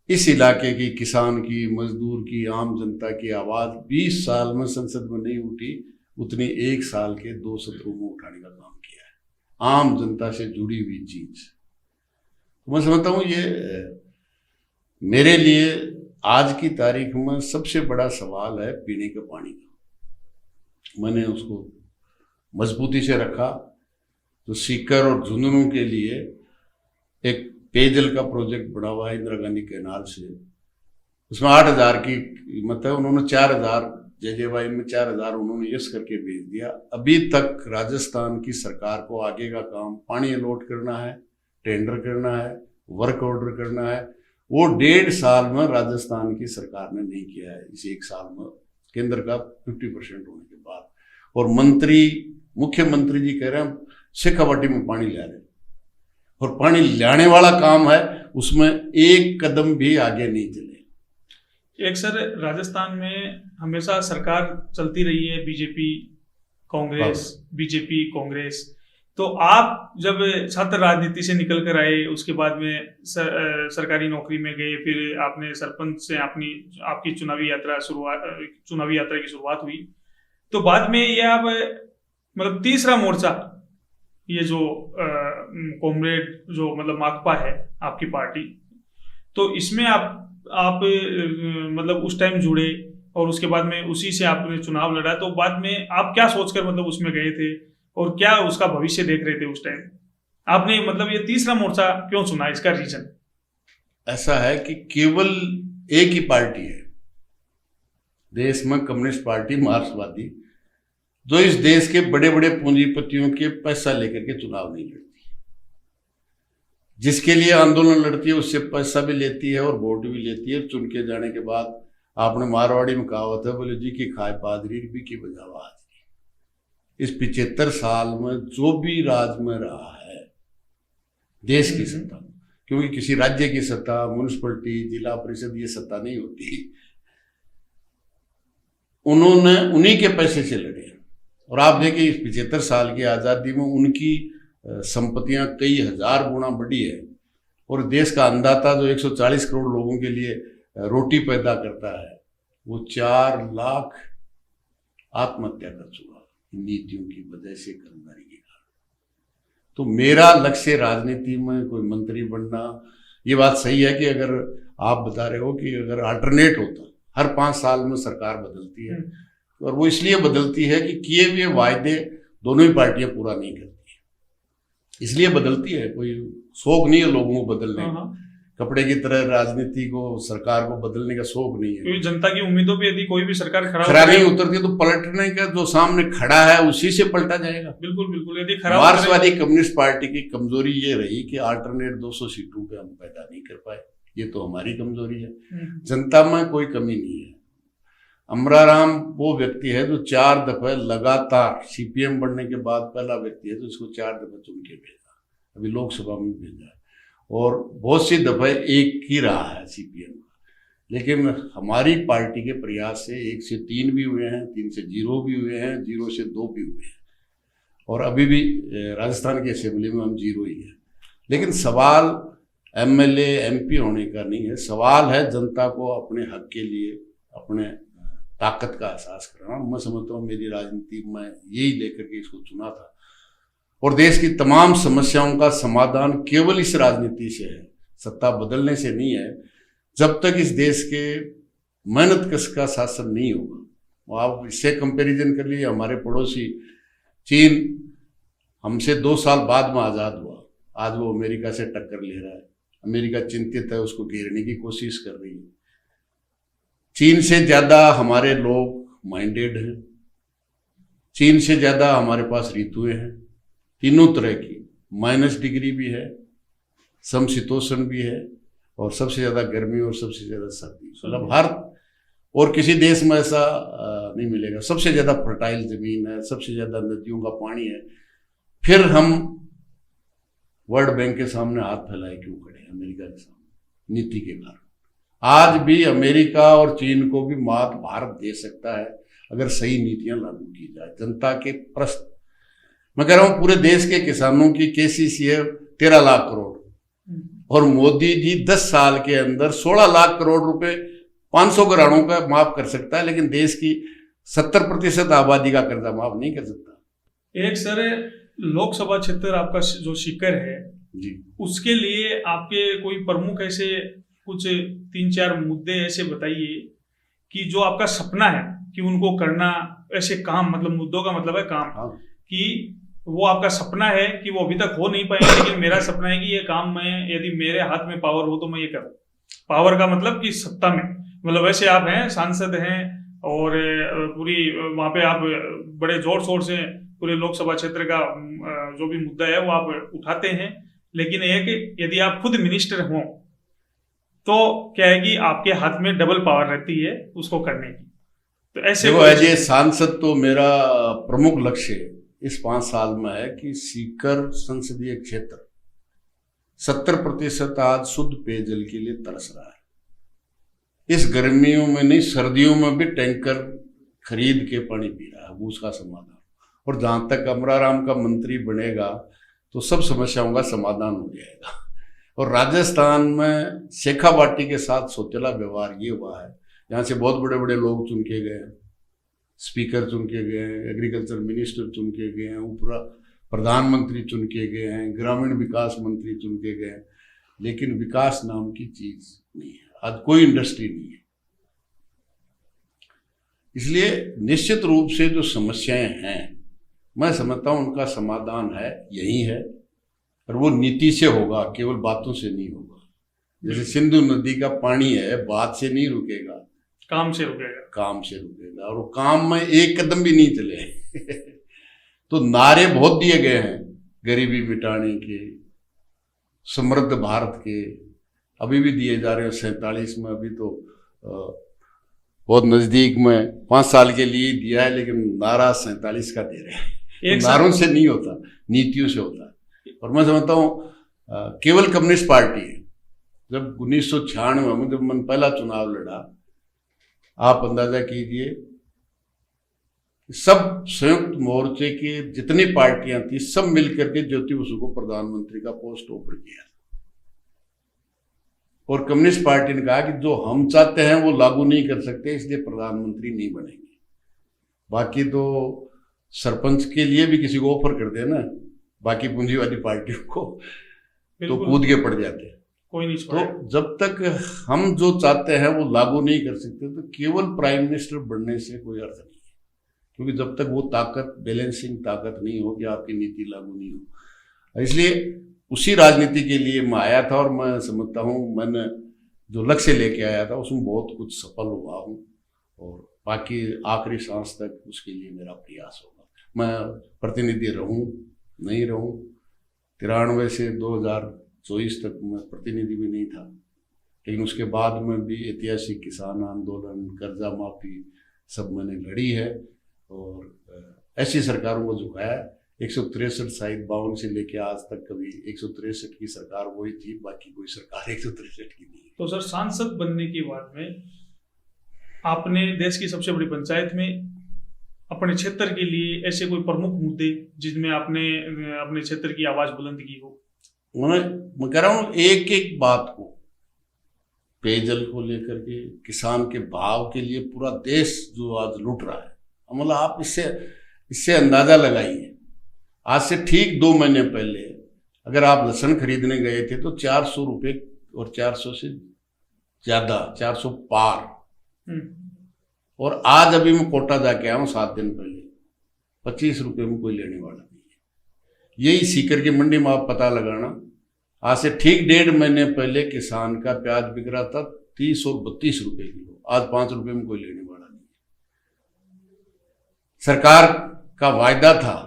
इस इलाके की किसान की, मजदूर की, आम जनता की आवाज 20 साल में संसद में नहीं उठी, उतनी 1 साल के 2 सत्रों में उठाने का काम किया है, आम जनता से जुड़ी हुई चीज। मैं समझता हूँ ये मेरे लिए आज की तारीख में सबसे बड़ा सवाल है पीने के पानी का। मैंने उसको मजबूती से रखा। तो सीकर और झुंझुनू के लिए एक पेयजल का प्रोजेक्ट बना हुआ है इंदिरा गांधी कैनाल से, उसमें 8,000 की कीमत है। उन्होंने 4,000 JJY में 4,000 उन्होंने यस करके भेज दिया। अभी तक राजस्थान की सरकार को आगे का काम पानी अलॉट करना है, टेंडर करना है, वर्क ऑर्डर करना है, वो 1.5 साल में राजस्थान की सरकार ने नहीं किया है। इस 1 साल में केंद्र का 50% होने के बाद, और मुख्यमंत्री जी कह रहे हैं शेखावाटी में पानी ला रहे, और पानी लाने वाला काम है, उसमें एक कदम भी आगे नहीं चले। एक सर, राजस्थान में हमेशा सरकार चलती रही है बीजेपी कांग्रेस, तो आप जब छात्र राजनीति से निकल कर आए, उसके बाद में सरकारी नौकरी में गए, फिर आपने सरपंच से आपकी चुनावी यात्रा की शुरुआत हुई, तो बाद में ये आप मतलब तीसरा मोर्चा ये जो कॉमरेड जो मतलब माकपा है आपकी पार्टी, तो इसमें आप मतलब उस टाइम जुड़े और उसके बाद में उसी से आपने चुनाव लड़ा, तो बाद में आप क्या सोचकर मतलब उसमें गए थे और क्या उसका भविष्य देख रहे थे उस टाइम? आपने मतलब ये तीसरा मोर्चा क्यों चुना, इसका रीजन? ऐसा है कि केवल एक ही पार्टी है देश में, कम्युनिस्ट पार्टी मार्क्सवादी, जो इस देश के बड़े बड़े पूंजीपतियों के पैसा लेकर के चुनाव नहीं लड़ती। जिसके लिए आंदोलन लड़ती है उससे पैसा भी लेती है और वोट भी लेती है। चुन के जाने के बाद आपने मारवाड़ी में कहावत है, बोले जी की खाए पादरी भी की बजावा हाजरी। इस 75 साल में जो भी राज में रहा है देश की सत्ता, क्योंकि किसी राज्य की सत्ता, म्यूनिसिपैलिटी, जिला परिषद ये सत्ता नहीं होती, उन्होंने उन्हीं के पैसे से लड़े। और आप देखिए इस 75 साल की आज़ादी में उनकी संपत्तियां कई हजार गुना बढ़ी है। और देश का अन्नदाता जो 140 करोड़ लोगों के लिए रोटी पैदा करता है, वो 4 लाख आत्महत्या कर चुका नीतियों की वजह से, कर्मचारी के कारण। तो मेरा लक्ष्य राजनीति में कोई मंत्री बनना, ये बात सही है कि अगर आप बता रहे हो कि अगर अल्टरनेट होता, हर 5 साल में सरकार बदलती है, और वो इसलिए बदलती है कि किए हुए वायदे दोनों ही पार्टियां पूरा नहीं करती, इसलिए बदलती है। कोई शौक नहीं है लोगों को बदलने का, कपड़े की तरह राजनीति को, सरकार को बदलने का शौक नहीं है। क्योंकि जनता की उम्मीदों पे यदि कोई भी सरकार खरा नहीं उतरती तो पलटने का जो सामने खड़ा है उसी से पलटा जाएगा। बिल्कुल बिल्कुल। यदि खराब मार्क्सवादी कम्युनिस्ट पार्टी की कमजोरी ये रही कि अल्टरनेट 200 सीटों पे हम पैदा नहीं कर पाए, ये तो हमारी कमजोरी है। जनता में कोई कमी नहीं है। अमराराम वो व्यक्ति है जो 4 दफे लगातार, सीपीएम बनने के बाद पहला व्यक्ति है जो इसको 4 दफे चुन के भेजा, अभी लोकसभा में भेजा है, और बहुत सी दफे एक ही रहा है सीपीएम का। लेकिन हमारी पार्टी के प्रयास से 1 से 3 भी हुए हैं, 3 से 0 भी हुए हैं, 0 से 2 भी हुए हैं, और अभी भी राजस्थान की असेंबली में हम 0 ही हैं। लेकिन सवाल एमएलए एमपी होने का नहीं है, सवाल है जनता को अपने हक के लिए अपने ताकत का एहसास कराना। मैं समझता हूँ मेरी राजनीति में यही लेकर के इसको चुना था, और देश की तमाम समस्याओं का समाधान केवल इस राजनीति से है, सत्ता बदलने से नहीं है। जब तक इस देश के मेहनत कश का शासन नहीं होगा। आप इससे कंपैरिजन कर लीजिए, हमारे पड़ोसी चीन हमसे 2 साल बाद में आज़ाद हुआ, आज वो अमेरिका से टक्कर ले रहा है। अमेरिका चिंतित है, उसको घेरने की कोशिश कर रही है। चीन से ज़्यादा हमारे लोग माइंडेड हैं, चीन से ज़्यादा हमारे पास ऋतुएं हैं, तीनों तरह की, माइनस डिग्री भी है, समशीतोष्ण भी है, और सबसे ज़्यादा गर्मी और सबसे ज़्यादा सर्दी। मतलब हर और किसी देश में ऐसा नहीं मिलेगा। सबसे ज़्यादा फर्टाइल ज़मीन है, सबसे ज़्यादा नदियों का पानी है। फिर हम वर्ल्ड बैंक के सामने हाथ फैलाए क्यों खड़े हैं? अमेरिका के सामने नीति के कारण। आज भी अमेरिका और चीन को भी मात भारत दे सकता है अगर सही नीतियां लागू की जाए। जनता के प्रश्न, मैं कह रहा हूं पूरे देश के किसानों की केसीसी है 13 लाख करोड़, और मोदी जी 10 साल के अंदर 16 लाख करोड़ रुपए 500 घरानों का माफ कर सकता है, लेकिन देश की 70% आबादी का कर्जा माफ नहीं कर सकता। एक सर, लोकसभा क्षेत्र आपका जो सीकर है जी, उसके लिए आपके कोई प्रमुख ऐसे कुछ 3-4 मुद्दे ऐसे बताइए कि जो आपका सपना है कि उनको करना, ऐसे काम, मतलब मुद्दों का मतलब है काम। हाँ। कि वो आपका सपना है कि वो अभी तक हो नहीं पाए, लेकिन मेरा सपना है कि ये काम मैं, यदि मेरे हाथ में पावर हो तो मैं ये करूँ। पावर का मतलब कि सत्ता में, मतलब वैसे आप हैं, सांसद हैं, और पूरी वहाँ पे आप बड़े जोर शोर से पूरे लोकसभा क्षेत्र का जो भी मुद्दा है वो आप उठाते हैं, लेकिन एक यदि आप खुद मिनिस्टर हों तो क्या है कि आपके हाथ में डबल पावर रहती है उसको करने की। तो ऐसे एज ए सांसद तो मेरा प्रमुख लक्ष्य इस 5 साल में है कि सीकर संसदीय क्षेत्र 70% आज शुद्ध पेयजल के लिए तरस रहा है। इस गर्मियों में नहीं, सर्दियों में भी टैंकर खरीद के पानी पी रहा है, वो उसका समाधान। और जहां तक अमराराम का मंत्री बनेगा तो सब समस्याओं का समाधान हो जाएगा। और राजस्थान में शेखावाटी के साथ सोतेला व्यवहार ये हुआ है, यहाँ से बहुत बड़े बड़े लोग चुन के गए हैं, स्पीकर चुन के गए हैं, एग्रीकल्चर मिनिस्टर चुन के गए हैं, प्रधानमंत्री चुन के गए हैं, ग्रामीण विकास मंत्री चुन के गए हैं, लेकिन विकास नाम की चीज नहीं है। आज कोई इंडस्ट्री नहीं है। इसलिए निश्चित रूप से जो समस्याएं हैं, मैं समझता हूं उनका समाधान है यही है, और वो नीति से होगा, केवल बातों से नहीं होगा। जैसे सिंधु नदी का पानी है, बात से नहीं रुकेगा, काम से रुकेगा, काम से रुकेगा, और वो काम में एक कदम भी नहीं चले। तो नारे बहुत दिए गए हैं, गरीबी मिटाने के, समृद्ध भारत के, अभी भी दिए जा रहे हैं। 47 में अभी तो बहुत नजदीक में 5 साल के लिए दिया है, लेकिन नारा 47 का दे रहे हैं। नारों से नहीं होता, नीतियों से होता है। और मैं समझता हूँ केवल कम्युनिस्ट पार्टी है। जब 1996 में जब मैंने पहला चुनाव लड़ा, आप अंदाजा कीजिए, सब संयुक्त मोर्चे के जितनी पार्टियां थी, सब मिलकर के ज्योति बसु को प्रधानमंत्री का पोस्ट ऑफर किया। और कम्युनिस्ट पार्टी ने कहा कि जो हम चाहते हैं वो लागू नहीं कर सकते, इसलिए प्रधानमंत्री नहीं बनेंगे। बाकी तो सरपंच के लिए भी किसी को ऑफर कर दे ना, बाकी पूंजीवादी पार्टियों को, तो कूद के पड़ जाते हैं। कोई नहीं। तो जब तक हम जो चाहते हैं वो लागू नहीं कर सकते, तो केवल प्राइम मिनिस्टर बनने से कोई अर्थ नहीं है, क्योंकि जब तक वो ताकत, बैलेंसिंग ताकत नहीं हो कि आपकी नीति लागू नहीं हो। इसलिए उसी राजनीति के लिए मैं आया था, और मैं समझता हूँ मैंने जो लक्ष्य लेके आया था उसमें बहुत कुछ सफल हुआ हूँ, और बाकी आखिरी सांस तक उसके लिए मेरा प्रयास होगा। मैं प्रतिनिधि रहूँ नहीं रहूँ, 93 से 2024 तक मैं प्रतिनिधि भी नहीं था, लेकिन उसके बाद में भी ऐतिहासिक किसान आंदोलन, कर्जा माफी सब मैंने लड़ी है, और ऐसी सरकारों को झुकाया। 163 शायद 52 से लेके आज तक कभी 163 की सरकार वही थी, बाकी कोई सरकार 163 की नहीं। तो सर, सांसद बनने के बाद में आपने देश की सबसे बड़ी पंचायत में अपने क्षेत्र के लिए ऐसे कोई प्रमुख मुद्दे जिसमें आपने अपने क्षेत्र की आवाज बुलंद की हो? मैं कह रहा हूँ, एक एक बात को, पेयजल को लेकर के, किसान के भाव के लिए पूरा देश जो आज लूट रहा है, मतलब आप इससे अंदाजा लगाइए। आज से ठीक 2 महीने पहले अगर आप लहसुन खरीदने गए थे तो 400 रुपये, और 400 से ज्यादा, 400 पार। और आज अभी मैं कोटा जाके आया हूँ 7 दिन पहले, 25 रुपये में कोई लेने वाला नहीं है। यही सीकर की मंडी में आप पता लगाना, आज से ठीक 1.5 महीने पहले किसान का प्याज बिक रहा था 30 और 32 रुपये किलो, आज 5 रुपये में कोई लेने वाला नहीं। सरकार का वायदा था,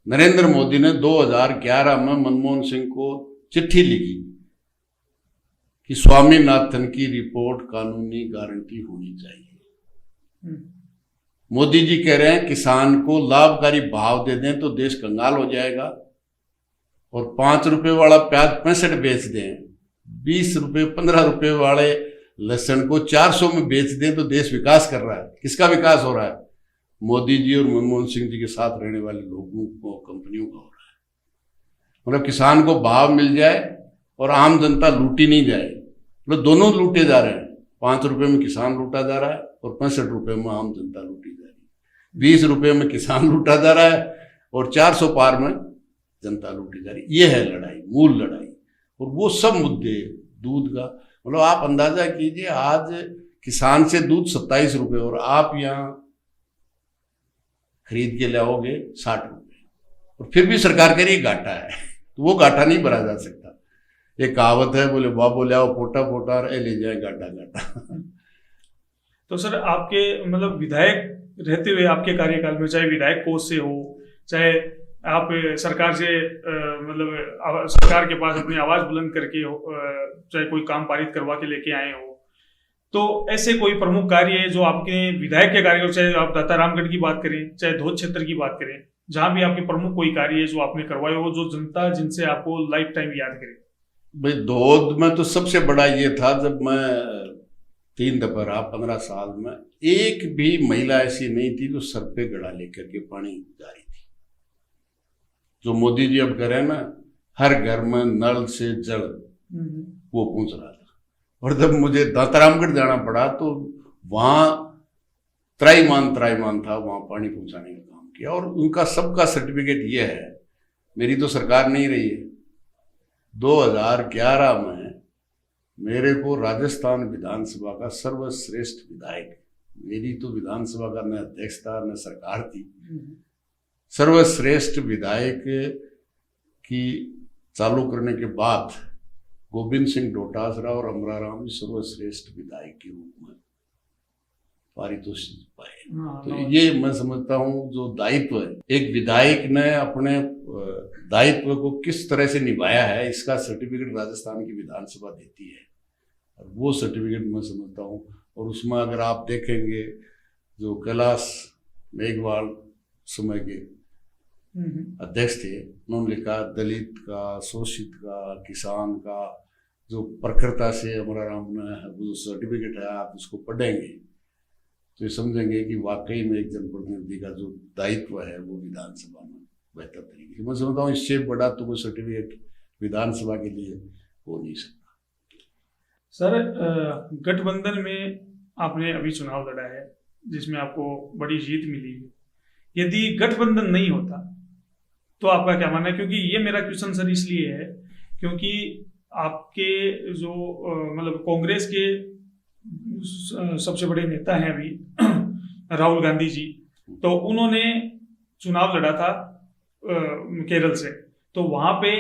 नरेंद्र मोदी ने 2011 में मनमोहन सिंह को चिट्ठी लिखी कि स्वामीनाथन की रिपोर्ट कानूनी गारंटी होनी चाहिए। मोदी जी कह रहे हैं किसान को लाभकारी भाव दे दें तो देश कंगाल हो जाएगा, और 5 रुपए वाला प्याज 65 बेच दें, 20 रुपए 15 रुपए वाले लहसुन को 400 में बेच दें तो देश विकास कर रहा है। किसका विकास हो रहा है? मोदी जी और मनमोहन सिंह जी के साथ रहने वाले लोगों को, कंपनियों का हो रहा है। मतलब किसान को भाव मिल जाए और आम जनता लूटी नहीं जाए, मतलब दोनों लूटे जा रहे हैं। 5 रुपए में किसान लूटा जा रहा है और 65 रुपए में आम जनता लूटी जा रही है। 20 रुपए में किसान लूटा जा रहा है और 400 पार में जनता लूटी जा रही है। ये है लड़ाई, मूल लड़ाई। और वो सब मुद्दे, दूध का, मतलब आप अंदाजा कीजिए, आज किसान से दूध 27 रुपए और आप यहाँ खरीद के लाओगे 60 रुपए, और फिर भी सरकार कह रही है घाटा है, तो वो घाटा नहीं भरा जा सकता। एक कहावत है, बोले बाबो ले आओ पोटा पोटा और ले जाए घाटा घाटा। तो सर, आपके मतलब विधायक रहते हुए आपके कार्यकाल में, चाहे विधायक कोष से हो, चाहे आप सरकार से मतलब सरकार के पास अपनी आवाज बुलंद करके हो, चाहे कोई काम पारित करवा के लेके आए हो, तो ऐसे कोई प्रमुख कार्य है जो आपके विधायक के कार्य, चाहे आप दातारामगढ़ की बात करें, चाहे धोद क्षेत्र की बात करें, जहां भी आपके प्रमुख कोई कार्य है जो आपने करवाए हो, जो जनता जिनसे आपको लाइफ टाइम याद करे? भाई धोद में तो सबसे बड़ा ये था, जब मैं 3 दफा रहा 15 साल में, एक भी महिला ऐसी नहीं थी जो सर पे गड़ा लेकर के पानी जा रही थी। जो मोदी जी अब करें ना, हर घर में नल से जल वो पहुंच रहा था। और जब मुझे दातारामगढ़ जाना पड़ा तो वहां त्राईमान था, वहां पानी पहुंचाने का काम किया, और उनका सबका सर्टिफिकेट ये है, मेरी तो सरकार नहीं रही है। 2011 में मेरे को राजस्थान विधानसभा का सर्वश्रेष्ठ विधायक, मेरी तो विधानसभा का न अध्यक्ष था न सरकार थी, सर्वश्रेष्ठ विधायक की चालू करने के बाद गोविंद सिंह डोटासरा और अमराराम सर्वश्रेष्ठ विधायक के रूप में पारितोषिक पाए। तो ये मैं समझता हूँ जो दायित्व है, एक विधायक ने अपने दायित्व को किस तरह से निभाया है, इसका सर्टिफिकेट राजस्थान की विधानसभा देती है, और वो सर्टिफिकेट मैं समझता हूँ। और उसमें अगर आप देखेंगे जो कैलाश मेघवाल समय के अध्यक्ष थे, उन्होंने लिखा दलित का, शोषित का, किसान का, जो प्रखरता से अमराराम ने जो सर्टिफिकेट है, आप उसको पढ़ेंगे तो ये समझेंगे कि वाकई में एक जनप्रतिनिधि का जो दायित्व है वो विधानसभा में बेहतर तरीके से, मैं समझता हूँ इससे बड़ा तो कोई सर्टिफिकेट विधानसभा के लिए हो नहीं सकता। सर, गठबंधन में आपने अभी चुनाव लड़ा है जिसमें आपको बड़ी जीत मिली है, यदि गठबंधन नहीं होता तो आपका क्या मानना है? क्योंकि ये मेरा क्वेश्चन सर इसलिए है क्योंकि आपके जो मतलब कांग्रेस के सबसे बड़े नेता हैं अभी राहुल गांधी जी, तो उन्होंने चुनाव लड़ा था केरल से, तो वहां पे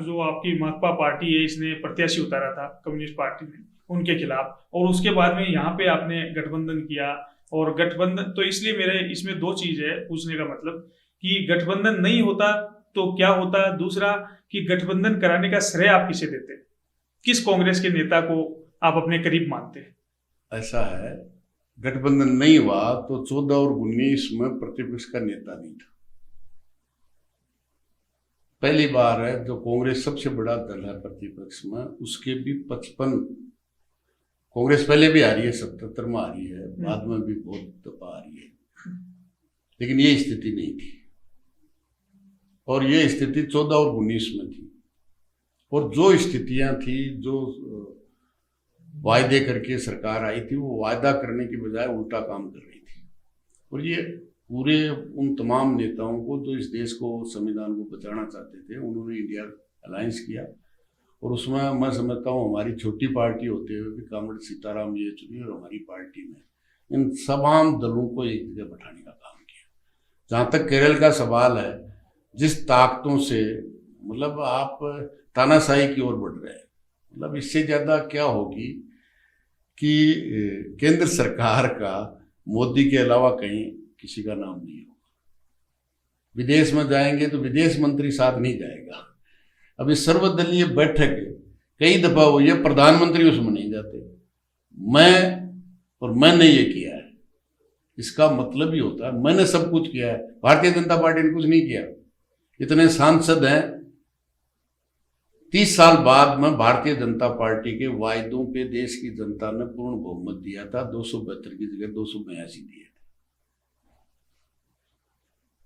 जो आपकी माकपा पार्टी है इसने प्रत्याशी उतारा था कम्युनिस्ट पार्टी ने उनके खिलाफ, और उसके बाद में यहाँ पे आपने गठबंधन किया। और गठबंधन तो इसलिए मेरे इसमें दो चीज है पूछने का मतलब कि गठबंधन नहीं होता तो क्या होता, दूसरा कि गठबंधन कराने का श्रेय आप किसे देते, किस कांग्रेस के नेता को आप अपने करीब मानते हैं? ऐसा है, गठबंधन नहीं हुआ तो 14 और 19 में प्रतिपक्ष का नेता नहीं था। पहली बार है जो कांग्रेस सबसे बड़ा दल है प्रतिपक्ष में, उसके भी 55, कांग्रेस पहले भी आ रही है 77 में आ रही है, बाद में भी बहुत दफा आ रही है, लेकिन ये स्थिति नहीं थी, और ये स्थिति 14 और 19 में थी। और जो स्थितियां थी, जो वायदे करके सरकार आई थी, वो वायदा करने की बजाय उल्टा काम कर रही थी। और ये पूरे उन तमाम नेताओं को जो इस देश को, संविधान को बचाना चाहते थे, उन्होंने इंडिया अलायंस किया, और उसमें मैं समझता हूँ हमारी छोटी पार्टी होते हुए भी कामरेड सीताराम येचुरी और हमारी पार्टी में इन तमाम दलों को एक जगह बैठाने का काम किया। जहाँ तक केरल का सवाल है, जिस ताकतों से मतलब आप तानाशाही की ओर बढ़ रहे हैं, मतलब इससे ज़्यादा क्या होगी कि केंद्र सरकार का मोदी के अलावा कहीं किसी का नाम नहीं होगा। विदेश में जाएंगे तो विदेश मंत्री साथ नहीं जाएगा। अभी सर्वदलीय बैठक कई दफा हुई है, प्रधानमंत्री उसमें नहीं जाते। मैंने ये किया है, इसका मतलब ही होता है मैंने सब कुछ किया है, भारतीय जनता पार्टी ने कुछ नहीं किया। इतने सांसद हैं, 30 साल बाद में भारतीय जनता पार्टी के वायदों पे देश की जनता ने पूर्ण बहुमत दिया था, 272 की जगह 282 दिए थे।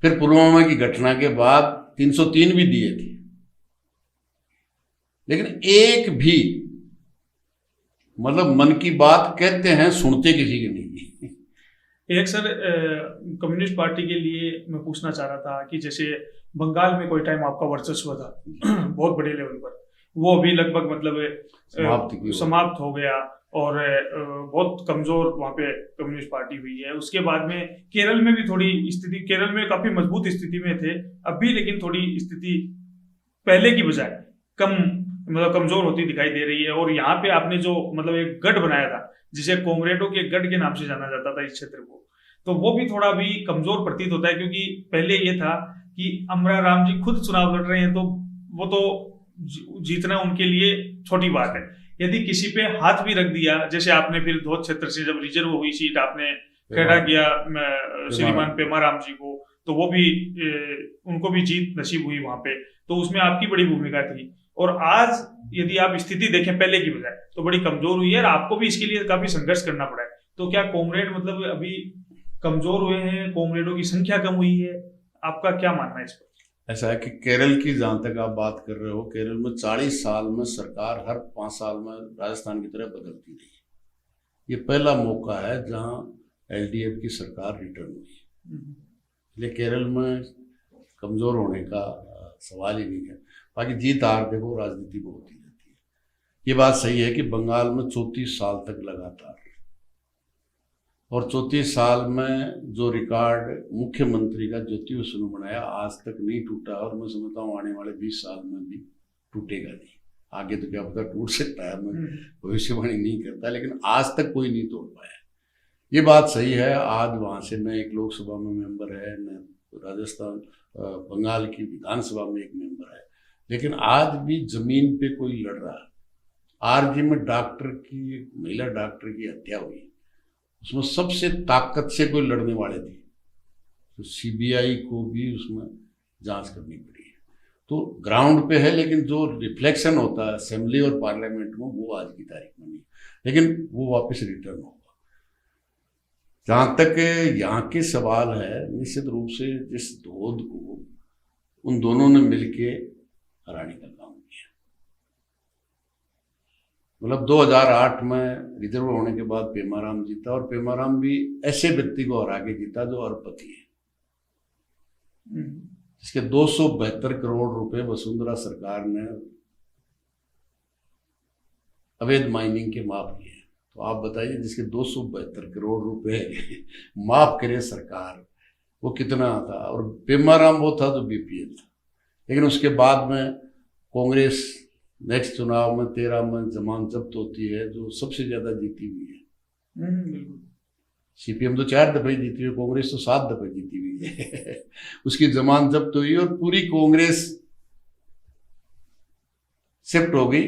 फिर पुलवामा की घटना के बाद 303 भी दिए थे, लेकिन एक भी मतलब मन की बात कहते हैं, सुनते किसी की नहीं। एक सर कम्युनिस्ट पार्टी के लिए मैं पूछना चाह रहा था कि जैसे बंगाल में कोई टाइम आपका वर्चस्व था बहुत बड़े लेवल पर, वो अभी लगभग मतलब समाप्त हो गया और बहुत कमजोर वहां पे कम्युनिस्ट पार्टी हुई है। उसके बाद में केरल में भी थोड़ी स्थिति, केरल में काफी मजबूत स्थिति में थे अभी, लेकिन थोड़ी स्थिति पहले की बजाय मतलब कमजोर होती दिखाई दे रही है। और यहाँ पे आपने जो मतलब एक गढ़ बनाया था जिसे कॉमरेडों के गढ़ के नाम से जाना जाता था इस क्षेत्र को, तो वो भी थोड़ा भी कमजोर प्रतीत होता है, क्योंकि पहले ये था कि अमराराम जी खुद चुनाव लड़ रहे हैं तो वो तो जीतना उनके लिए छोटी बात है। यदि किसी पे हाथ भी रख दिया, जैसे आपने फिर धोत क्षेत्र से जब रिजर्व हुई सीट आपने खड़ा किया श्रीमान पेमाराम जी को, तो वो भी उनको भी जीत नसीब हुई वहां पे, तो उसमें आपकी बड़ी भूमिका थी। और आज यदि आप स्थिति देखें पहले की बजाय तो बड़ी कमजोर हुई है और आपको भी इसके लिए काफी संघर्ष करना पड़ा है। तो क्या कॉमरेड मतलब अभी कमजोर हुए हैं, कॉमरेडों की संख्या कम हुई है, आपका क्या मानना है इस पर? ऐसा है कि केरल की जहां तक आप बात कर रहे हो, केरल में 40 साल में सरकार हर 5 साल में राजस्थान की तरह बदलती रही। ये पहला मौका है जहां एलडीएफ की सरकार रिटर्न हुई, इसलिए केरल में कमज़ोर होने का सवाल ही नहीं है। बाकी जीत हार देखो राजनीति में होती रहती है। ये बात सही है कि बंगाल में 34 साल तक लगातार, और 34 साल में जो रिकॉर्ड मुख्यमंत्री का ज्योति बसु ने बनाया आज तक नहीं टूटा, और मैं समझता हूँ आने वाले 20 साल में भी टूटेगा नहीं। आगे तो क्या पता टूट सकता है, मैं भविष्यवाणी नहीं करता, लेकिन आज तक कोई नहीं तोड़ पाया। ये बात सही है। आज वहाँ से मैं एक लोकसभा में मेंबर है, न राजस्थान बंगाल की विधानसभा में एक मेंबर है, लेकिन आज भी जमीन पे कोई लड़ रहा है। आरजी में एक महिला डॉक्टर की हत्या हुई, उसमें सबसे ताकत से कोई लड़ने वाले थे, तो सीबीआई को भी उसमें जांच करनी पड़ी है। तो ग्राउंड पे है, लेकिन जो रिफ्लेक्शन होता है असेंबली और पार्लियामेंट में वो आज की तारीख में नहीं, लेकिन वो वापस रिटर्न होगा। जहाँ तक यहाँ के सवाल है, निश्चित रूप से जिस धोध को उन दोनों ने मिलके हराने का काम किया, मतलब 2008 में रिजर्व होने के बाद पेमाराम जीता, और पेमाराम भी ऐसे व्यक्ति को हरा के जीता जो अरबपति है, जिसके 272 करोड़ रुपए वसुंधरा सरकार ने अवैध माइनिंग के माफ किए। तो आप बताइए, जिसके 272 करोड़ रुपए माफ करे सरकार, वो कितना आता। और पेमाराम वो था जो बीपीएल था, लेकिन उसके बाद में कांग्रेस नेक्स्ट चुनाव में 13 में जमानत जब्त होती है, जो सबसे ज्यादा जीती हुई है। सीपीएम तो 4 दफे जीती हुई, कांग्रेस तो 7 दफे जीती हुई है। उसकी जमानत जब्त हुई और पूरी कांग्रेस शिफ्ट हो गई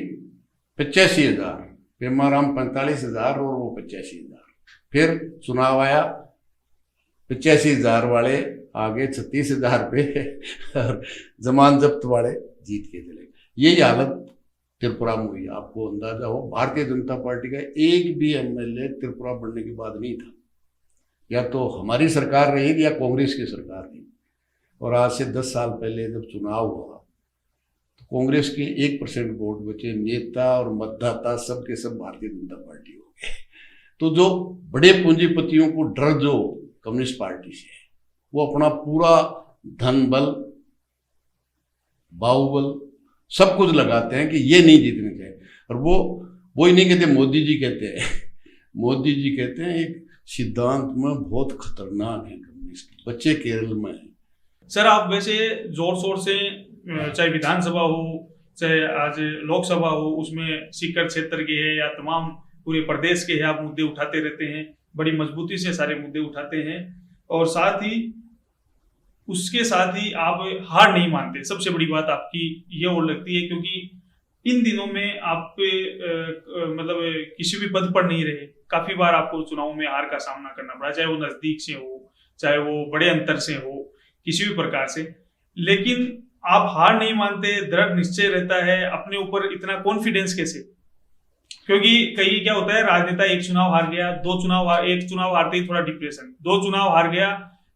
85,000, पेमाराम 45,000 और वो 85,000। फिर चुनाव आया, 85,000 वाले आगे 36,000 पे और जमानत जब्त वाले जीत के चले। यही हालत त्रिपुरा में हुई। आपको अंदाजा हो, भारतीय जनता पार्टी का एक भी एमएलए त्रिपुरा बनने के बाद नहीं था, या तो हमारी सरकार रही या कांग्रेस की सरकार रही। और आज से 10 साल पहले जब चुनाव हुआ तो कांग्रेस के 1% वोट बचे, नेता और मतदाता सब के सब भारतीय जनता पार्टी हो गए। तो जो बड़े पूंजीपतियों को डर जो कम्युनिस्ट पार्टी से है, वो अपना पूरा धन बल बाहुबल सब कुछ लगाते हैं कि ये नहीं जीतने चाहिए। और वो ही नहीं कहते, मोदी जी कहते हैं। मोदी जी कहते हैं एक सिद्धांत में बहुत खतरनाक है कम्युनिस्ट, बच्चे केरल में है। सर, आप वैसे जोर शोर से चाहे विधानसभा हो चाहे आज लोकसभा हो, उसमें सीकर क्षेत्र के है या तमाम पूरे प्रदेश के है, आप मुद्दे उठाते रहते हैं, बड़ी मजबूती से सारे मुद्दे उठाते हैं, और साथ ही उसके साथ ही आप हार नहीं मानते। सबसे बड़ी बात आपकी ये और लगती है, क्योंकि इन दिनों में आप मतलब किसी भी पद पर नहीं रहे, काफी बार आपको चुनाव में हार का सामना करना पड़ा, चाहे वो नजदीक से हो चाहे वो बड़े अंतर से हो, किसी भी प्रकार से, लेकिन आप हार नहीं मानते, दृढ़ निश्चय रहता है अपने ऊपर। इतना कॉन्फिडेंस कैसे? क्योंकि कई क्या होता है, राजनेता एक चुनाव हार गया, एक चुनाव हारते ही थोड़ा डिप्रेशन, 2 चुनाव हार गया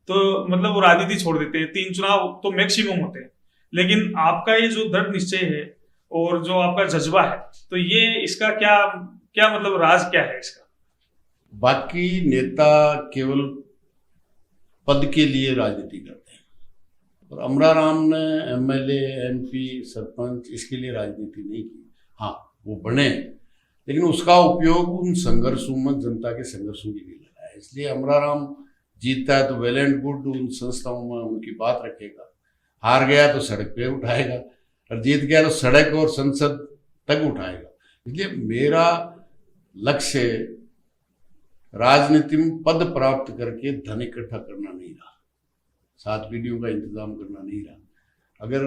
तो मतलब वो राजनीति छोड़ देते हैं, 3 चुनाव तो मैक्सिमम होते हैं। लेकिन आपका ये जो दृढ़ निश्चय है और जो आपका जज्बा है, तो ये इसका क्या मतलब राज क्या है इसका? बाकी नेता केवल पद के लिए राजनीति करते हैं, और अमराराम ने एमएलए, एमपी, सरपंच इसके लिए राजनीति नहीं की। हाँ, वो बने, लेकिन उसका उपयोग उन संघर्षों में, जनता के संघर्षों के लिए लगा है। इसलिए अमराराम जीतता है तो वेल एंड गुड, उन संस्थाओं में उनकी बात रखेगा। हार गया तो सड़क पे उठाएगा, और जीत गया तो सड़क और संसद तक उठाएगा। इसलिए मेरा लक्ष्य राजनीति में पद प्राप्त करके धन इकट्ठा करना नहीं रहा, 7 पीढ़ियों का इंतजाम करना नहीं रहा। अगर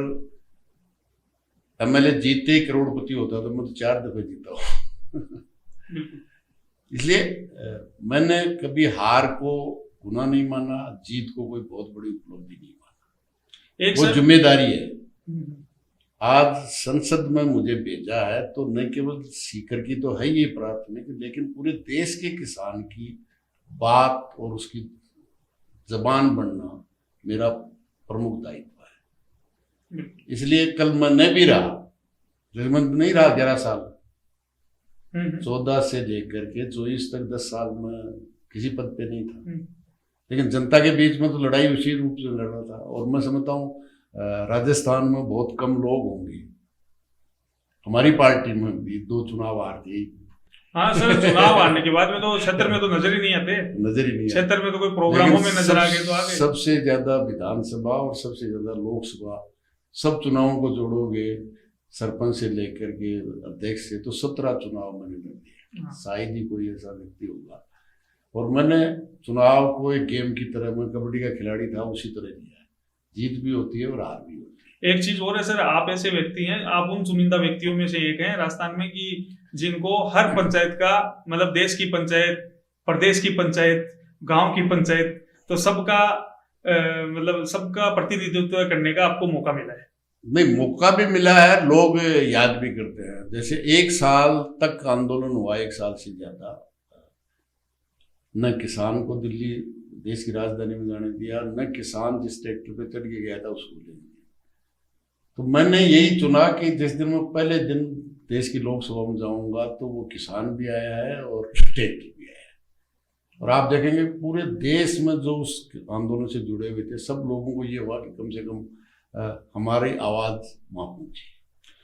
एमएलए जीते ही करोड़पति होता तो मैं तो 4 दफे जीता हूँ। इसलिए मैंने कभी हार को गुनाह नहीं माना, जीत को कोई बहुत बड़ी उपलब्धि नहीं माना। वो जिम्मेदारी है। आज संसद में मुझे भेजा है तो न केवल सीकर की तो है ये प्राथमिक, लेकिन पूरे देश के किसान की बात और उसकी जबान बनना मेरा प्रमुख दायित्व है। इसलिए कल मैं न भी रहा, रेलमंत्री नहीं रहा 11 साल, 14 से लेकर के 24 तक 10 साल में किसी पद पे नहीं था, लेकिन जनता के बीच में तो लड़ाई उसी रूप से लड़ा था। और मैं समझता हूँ राजस्थान में बहुत कम लोग होंगे, हमारी पार्टी में भी 2 चुनाव हार गई। हाँ सर, चुनाव हारने के बाद में तो क्षेत्र में तो नजर ही नहीं आते, नजर ही नहीं क्षेत्र में तो कोई प्रोग्रामों में नजर आ गए तो आ गए। सबसे ज्यादा विधानसभा और सबसे ज्यादा लोकसभा, सब चुनावों को जोड़ोगे सरपंच से लेकर के अध्यक्ष से, तो 17 चुनाव मैंने लड़ दिए। शायद ही कोई ऐसा व्यक्ति होगा। और मैंने चुनाव को एक गेम की तरह, मैं कबड्डी का खिलाड़ी था उसी तरह लिया है, जीत भी होती है और हार भी होती है। एक चीज और है सर, आप ऐसे व्यक्ति हैं, आप उन चुनिंदा व्यक्तियों में से एक हैं राजस्थान में कि जिनको हर पंचायत का, मतलब देश की पंचायत, प्रदेश की पंचायत, गांव की पंचायत, तो सबका मतलब सबका प्रतिनिधित्व करने का आपको मौका मिला है। नहीं, मौका भी मिला है, लोग याद भी करते हैं। जैसे 1 साल तक आंदोलन हुआ, 1 साल से ज्यादा, न किसान को दिल्ली देश की राजधानी में जाने दिया, न किसान जिस ट्रैक्टर पे चढ़ के गया था उसको ले दिया। तो मैंने यही चुना कि जिस दिन मैं पहले दिन देश की लोकसभा में जाऊंगा तो वो किसान भी आया है और ट्रैक्टर भी आया है। और आप देखेंगे पूरे देश में जो उस आंदोलन से जुड़े हुए थे, सब लोगों को ये हुआ कि कम से कम हमारी आवाज वहां पहुंची।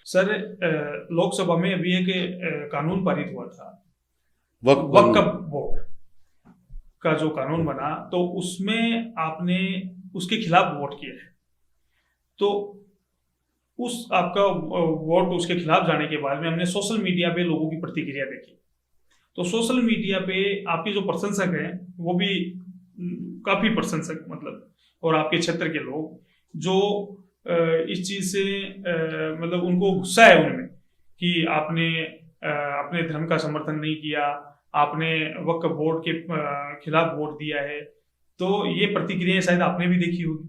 सर, लोकसभा में अभी एक कानून पारित हुआ था, वक्फ बोर्ड का जो कानून बना, तो उसमें आपने उसके खिलाफ वोट किया है। तो उस आपका वोट उसके खिलाफ जाने के बाद में हमने सोशल मीडिया पे लोगों की प्रतिक्रिया देखी। तो सोशल मीडिया पे आपके जो प्रशंसक हैं वो भी काफी प्रशंसक, मतलब, और आपके क्षेत्र के लोग जो इस चीज से मतलब उनको गुस्सा है उनमें कि आपने अपने धर्म का समर्थन नहीं किया, आपने वक्फ बोर्ड के खिलाफ वोट दिया है। तो ये प्रतिक्रियाएं शायद आपने भी देखी होगी।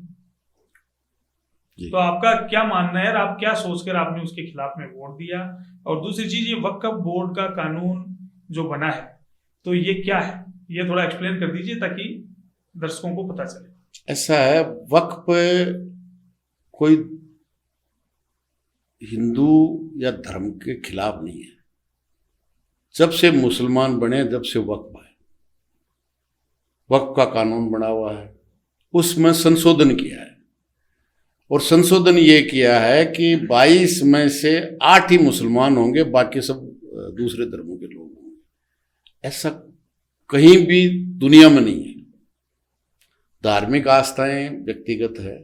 तो आपका क्या मानना है, आप क्या सोचकर आपने उसके खिलाफ में वोट दिया? और दूसरी चीज, ये वक्फ बोर्ड का कानून जो बना है तो ये क्या है, ये थोड़ा एक्सप्लेन कर दीजिए ताकि दर्शकों को पता चले। ऐसा है, वक्फ कोई हिंदू या धर्म के खिलाफ नहीं है। जब से मुसलमान बने, जब से वक्फ है, वक्फ का कानून बना हुआ है, उसमें संशोधन किया है। और संशोधन ये किया है कि 22 में से 8 ही मुसलमान होंगे, बाकी सब दूसरे धर्मों के लोग होंगे। ऐसा कहीं भी दुनिया में नहीं है। धार्मिक आस्थाएं व्यक्तिगत है,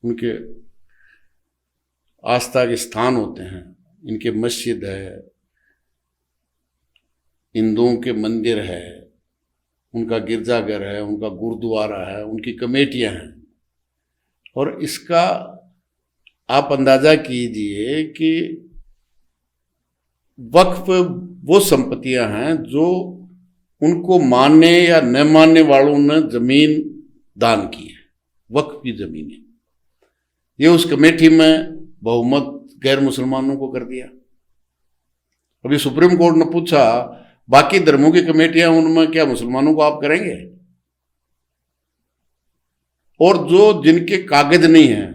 उनके आस्था के स्थान होते हैं, इनके मस्जिद है, हिंदुओं के मंदिर है, उनका गिरजाघर है, उनका गुरुद्वारा है, उनकी कमेटियां हैं। और इसका आप अंदाजा कीजिए कि वक्फ वो संपत्तियां हैं जो उनको मानने या न मानने वालों ने जमीन दान की है, वक्फ की जमीन है। ये उस कमेटी में बहुमत गैर मुसलमानों को कर दिया। अभी सुप्रीम कोर्ट ने पूछा, बाकी धर्मों की कमेटियां, उनमें क्या मुसलमानों को आप करेंगे? और जो जिनके कागज नहीं है,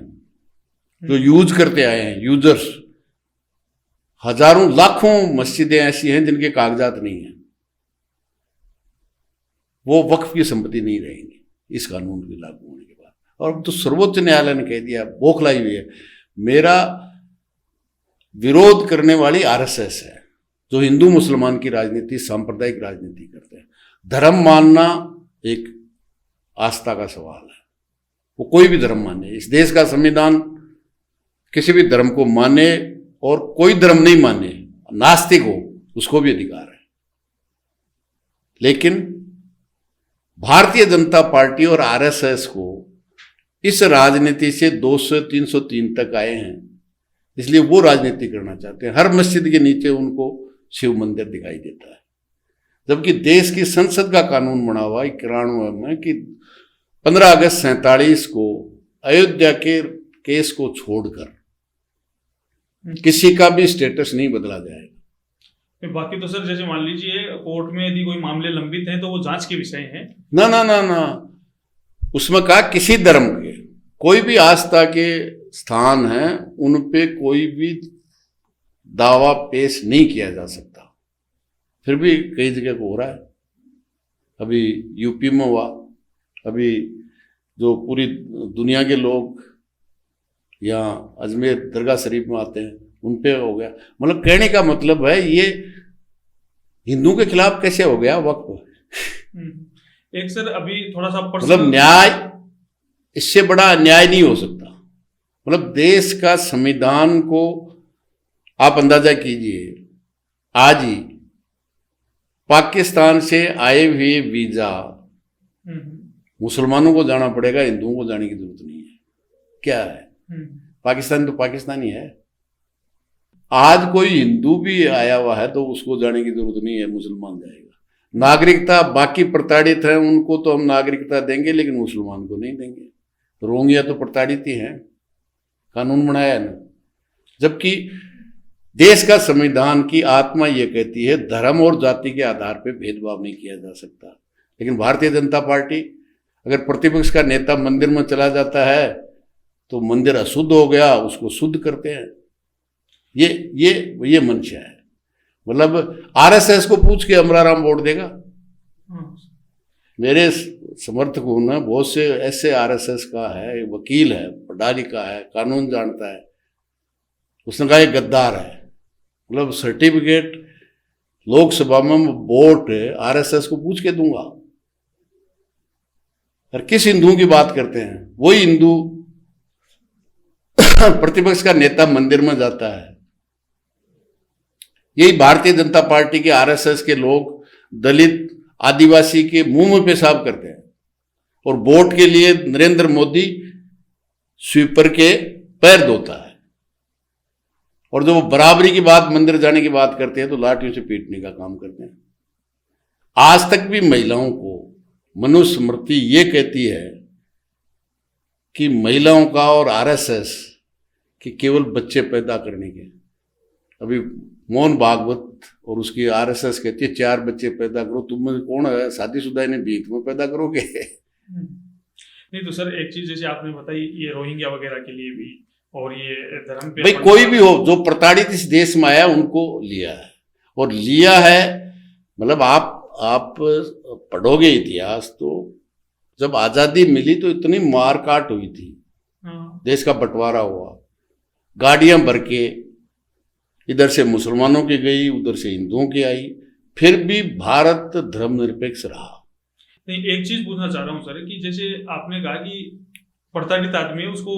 जो यूज करते आए हैं, यूजर्स, हजारों लाखों मस्जिदें ऐसी हैं जिनके कागजात नहीं हैं, वो वक्फ की संपत्ति नहीं रहेंगी इस कानून के लागू होने के बाद। और अब तो सर्वोच्च न्यायालय ने कह दिया, बौखलाई हुई है। मेरा विरोध करने वाली आरएसएस है, जो हिंदू मुसलमान की राजनीति, सांप्रदायिक राजनीति करते हैं। धर्म मानना एक आस्था का सवाल है, वो कोई भी धर्म माने। इस देश का संविधान किसी भी धर्म को माने, और कोई धर्म नहीं माने, नास्तिक हो, उसको भी अधिकार है। लेकिन भारतीय जनता पार्टी और आरएसएस को इस राजनीति से 200-303 तक आए हैं, इसलिए वो राजनीति करना चाहते हैं। हर मस्जिद के नीचे उनको शिव मंदिर दिखाई देता है, जबकि देश की संसद का कानून बना हुआ 91 में कि 15 अगस्त 47 को अयोध्या के केस को छोड़कर किसी का भी स्टेटस नहीं बदला जाएगा। बाकी तो सर, जैसे मान लीजिए कोर्ट में यदि कोई मामले लंबित हैं तो वो जांच के विषय हैं। ना ना ना ना, उसमें कहा किसी धर्म के कोई भी आस्था के स्थान हैं, उन पे कोई भी दावा पेश नहीं किया जा सकता। फिर भी कई जगह को हो रहा है। अभी यूपी में हुआ, अभी जो पूरी दुनिया के लोग यहाँ अजमेर दरगाह शरीफ में आते हैं उन पे हो गया। मतलब कहने का मतलब है ये हिंदुओं के खिलाफ कैसे हो गया वक्फ। एक सर अभी थोड़ा सा मतलब न्याय, इससे बड़ा अन्याय नहीं हो सकता। मतलब देश का संविधान को आप अंदाजा कीजिए, आज ही पाकिस्तान से आए हुए वीजा मुसलमानों को जाना पड़ेगा, हिंदुओं को जाने की जरूरत नहीं है। क्या है, पाकिस्तान तो पाकिस्तानी है। आज कोई हिंदू भी आया हुआ है तो उसको जाने की जरूरत नहीं है, मुसलमान जाएगा। नागरिकता बाकी प्रताड़ित है उनको तो हम नागरिकता देंगे, लेकिन मुसलमान को नहीं देंगे। रोहिंग्या तो प्रताड़ित ही है, कानून बनाया ना। जबकि देश का संविधान की आत्मा ये कहती है धर्म और जाति के आधार पर भेदभाव नहीं किया जा सकता। लेकिन भारतीय जनता पार्टी, अगर प्रतिपक्ष का नेता मंदिर में चला जाता है तो मंदिर अशुद्ध हो गया, उसको शुद्ध करते हैं। ये मंशा है। मतलब आरएसएस को पूछ के अमराराम वोट देगा? मेरे समर्थकों ने बहुत से ऐसे आरएसएस का है, वकील है, पढ़ा लिखा है, कानून जानता है, उसने कहा ये गद्दार है। मतलब सर्टिफिकेट लोकसभा में वोट आरएसएस को पूछ के दूंगा। और किस हिंदुओं की बात करते हैं? वही हिंदू प्रतिपक्ष का नेता मंदिर में जाता है। यही भारतीय जनता पार्टी के आरएसएस के लोग दलित आदिवासी के मुंह में पेशाब करते हैं और वोट के लिए नरेंद्र मोदी स्वीपर के पैर धोता है। और जब वो बराबरी की बात, मंदिर जाने की बात करते हैं तो लाठियों से पीटने का काम करते हैं। आज तक भी महिलाओं को मनुस्मृति ये कहती है कि महिलाओं का और आरएसएस कि केवल बच्चे पैदा करने के। अभी मोहन भागवत और उसकी आरएसएस कहती है 4 बच्चे पैदा करो। तुम में कौन है शादीशुदा, इन्हें भीख में पैदा करोगे? नहीं तो सर एक चीज जैसे आपने बताई ये रोहिंग्या वगैरह के लिए भी, और ये धर्म पे भाई कोई भी हो जो प्रताड़ित इस देश में आया उनको लिया है। और लिया है मतलब आप पढ़ोगे इतिहास तो जब आजादी मिली तो इतनी मारकाट हुई थी, देश का बंटवारा हुआ, गाड़ियां भर के इधर से मुसलमानों की गई, उधर से हिंदुओं की आई, फिर भी भारत धर्मनिरपेक्ष रहा। नहीं एक चीज पूछना चाह रहा हूँ सर कि जैसे आपने कहा कि प्रताड़ित आदमी है उसको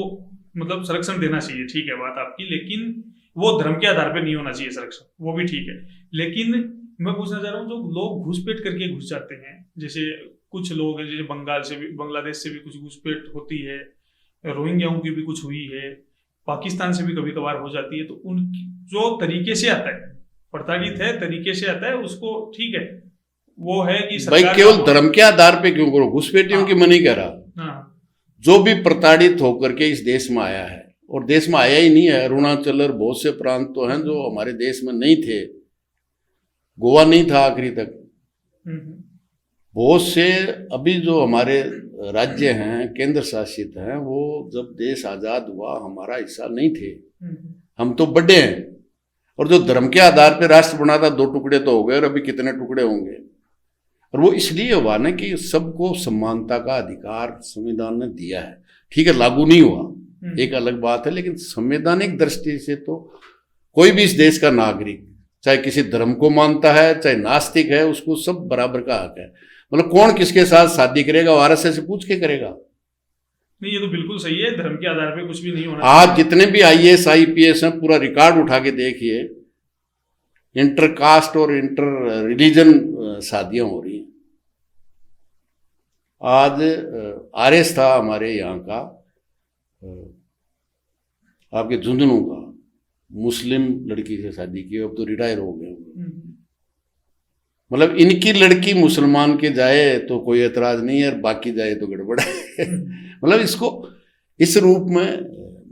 मतलब संरक्षण देना चाहिए, ठीक है बात आपकी, लेकिन वो धर्म के आधार पर नहीं होना चाहिए संरक्षण, वो भी ठीक है। लेकिन मैं पूछना चाह रहा हूँ जो लोग घुसपैठ करके घुस जाते हैं, जैसे कुछ लोग हैं जैसे बंगाल से भी, बांग्लादेश से भी कुछ घुसपैठ होती है, रोहिंग्याओं की भी कुछ हुई है, पाकिस्तान से भी कभी कभार हो जाती है, तो उनकी जो तरीके से आता है, प्रताड़ित है तरीके से आता है, उसको ठीक है वो है कि भाई केवल धर्म के आधार पे क्यों करो? घुसपैठियों की मैं नहीं कह रहा। जो भी प्रताड़ित होकर के इस देश में आया है, और देश में आया ही नहीं है, अरुणाचल और बहुत से प्रांत तो हैं जो हमारे देश में नहीं थे, गोवा नहीं था आखिरी तक, बहुत से अभी जो हमारे राज्य हैं केंद्र शासित हैं, वो जब देश आजाद हुआ हमारा हिस्सा नहीं थे, हम तो बड़े हैं। और जो धर्म के आधार पे राष्ट्र बना था 2 टुकड़े तो हो गए, और अभी कितने टुकड़े होंगे। और वो इसलिए हुआ ना कि सबको समानता का अधिकार संविधान ने दिया है, ठीक है लागू नहीं हुआ एक अलग बात है, लेकिन संवैधानिक दृष्टि से तो कोई भी इस देश का नागरिक चाहे किसी धर्म को मानता है चाहे नास्तिक है, उसको सब बराबर का हक है। मतलब कौन किसके साथ शादी करेगा आरएसएस से पूछ के करेगा? नहीं ये तो बिल्कुल सही है, धर्म के आधार पे कुछ भी नहीं होना। आज जितने भी आईएएस आईपीएस हैं पूरा रिकॉर्ड उठा के देखिए, इंटरकास्ट और इंटर रिलीजन शादियां हो रही हैं। आज आरएस था हमारे यहाँ का, आपके झुंझुनू का, मुस्लिम लड़की से शादी की, अब तो रिटायर हो गए। मतलब इनकी लड़की मुसलमान के जाए तो कोई एतराज नहीं है, और बाकी जाए तो गड़बड़ है। मतलब इसको इस रूप में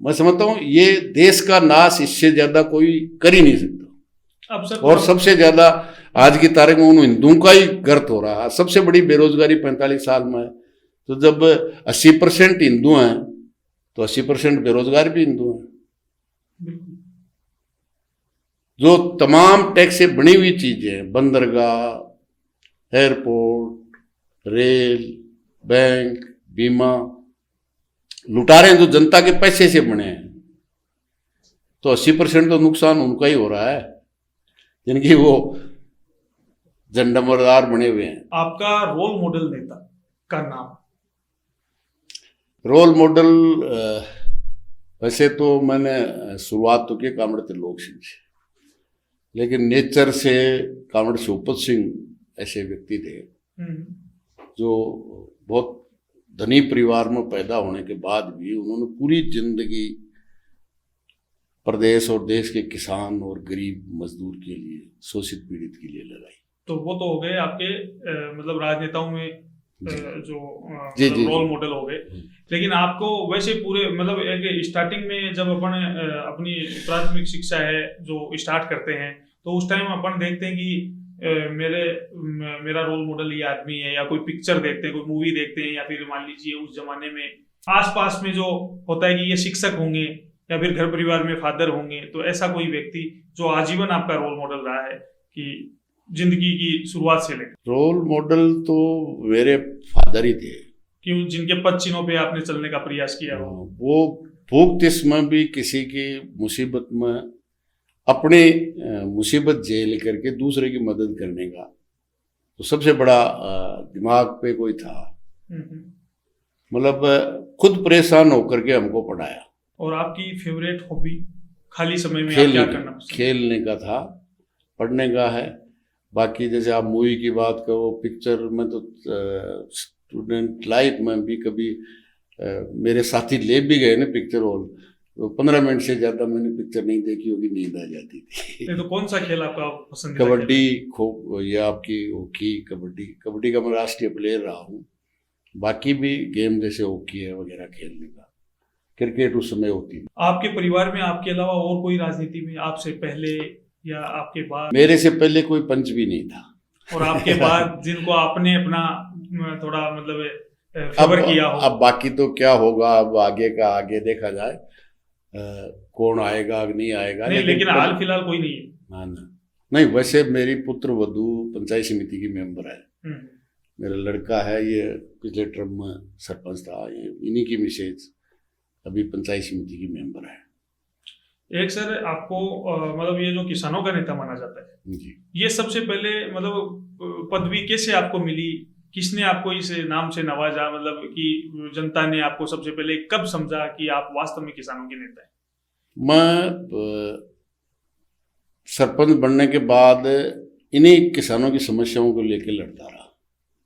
मैं समझता हूँ ये देश का नाश इससे ज्यादा कोई कर ही नहीं सकता। और सबसे ज्यादा आज की तारीख में उन हिंदुओं का ही गर्त हो रहा है। सबसे बड़ी बेरोजगारी 45 साल में है, तो जब 80% हिंदू हैं तो 80% बेरोजगार भी हिंदू हैं। जो तमाम टैक्स से बनी हुई चीजें, बंदरगाह, एयरपोर्ट, रेल, बैंक, बीमा लुटा रहे हैं, जो जनता के पैसे से बने हैं, तो 80% तो नुकसान उनका ही हो रहा है जिनकी वो झंडमरदार बने हुए हैं। आपका रोल मॉडल नेता का नाम? रोल मॉडल वैसे तो मैंने शुरुआत तो की कामड़ त्रिलोक सिंह से, लेकिन नेचर से कामड़ शिवपत सिंह ऐसे व्यक्ति थे जो बहुत धनी परिवार में पैदा होने के बाद भी उन्होंने पूरी जिंदगी प्रदेश और देश के किसान और गरीब मजदूर के लिए, शोषित पीड़ित के लिए लगाई। तो वो तो हो गए आपके मतलब राजनेताओं में जो जी रोल मॉडल हो गए। लेकिन आपको वैसे पूरे मतलब एक स्टार्टिंग में जब अपन अपनी प्राथमिक शिक्षा है जो स्टार्ट करते हैं, तो उस टाइम अपन देखते हैं कि मेरा रोल मॉडल ये आदमी है, या कोई पिक्चर देखते हैं, कोई मूवी देखते हैं, या फिर मान लीजिए उस जमाने में आसपास में जो होता है कि ये शिक्षक होंगे या फिर घर परिवार में फादर होंगे, तो ऐसा कोई व्यक्ति जो आजीवन आपका रोल मॉडल रहा है कि जिंदगी की शुरुआत से लेकर? रोल मॉडल तो मेरे फादर ही थे, क्यों, जिनके पद चिन्हों पे आपने चलने का प्रयास किया हो। वो भूख तिस्म भी किसी की मुसीबत में अपने मुसीबत झेल करके दूसरे की मदद करने का तो सबसे बड़ा दिमाग पे कोई था, मतलब खुद परेशान होकर के हमको पढ़ाया। और आपकी फेवरेट हॉबी खाली समय में आप क्या करना पसंद? खेलने का था, पढ़ने का है। बाकी जैसे आप मूवी की बात करो, पिक्चर में तो स्टूडेंट लाइफ में भी कभी मेरे साथी ले भी गए ना पिक्चर हॉल, तो 15 मिनट से ज्यादा मैंने पिक्चर नहीं देखी होगी, नींद आ जाती थी। तो कौन सा खेल आपका पसंद? कबड्डी, खो या आपकी हॉकी, कबड्डी का मैं राष्ट्रीय प्लेयर रहा हूँ। बाकी भी गेम जैसे हॉकी है वगैरह खेलने का, क्रिकेट उस समय होती है। आपके परिवार में आपके अलावा और कोई राजनीति में आपसे पहले या आपके बाद? मेरे से पहले कोई पंच भी नहीं था। और आपके बाद जिनको आपने अपना थोड़ा मतलब फेवर किया हो? अब बाकी तो क्या होगा, अब आगे का आगे देखा जाए, कौन आएगा नहीं आएगा। नहीं, लेकिन हाल फिलहाल कोई नहीं है। नहीं, वैसे मेरी पुत्र वधू पंचायत समिति की मेंबर है। मेरा लड़का है, ये पिछले टर्म में सरपंच था, ये इन्हीं की मिसेज अभी पंचायत समिति की मेंबर है। एक सर आपको मतलब ये जो किसानों का नेता माना जाता है जी, ये सबसे पहले मतलब पदवी कैसे आपको मिली? किसने आपको इस नाम से नवाजा? मतलब कि जनता ने आपको सबसे पहले कब समझा कि आप वास्तव में किसानों के नेता हैं? मैं सरपंच बनने के बाद इन्हीं किसानों की समस्याओं को लेकर लड़ता रहा।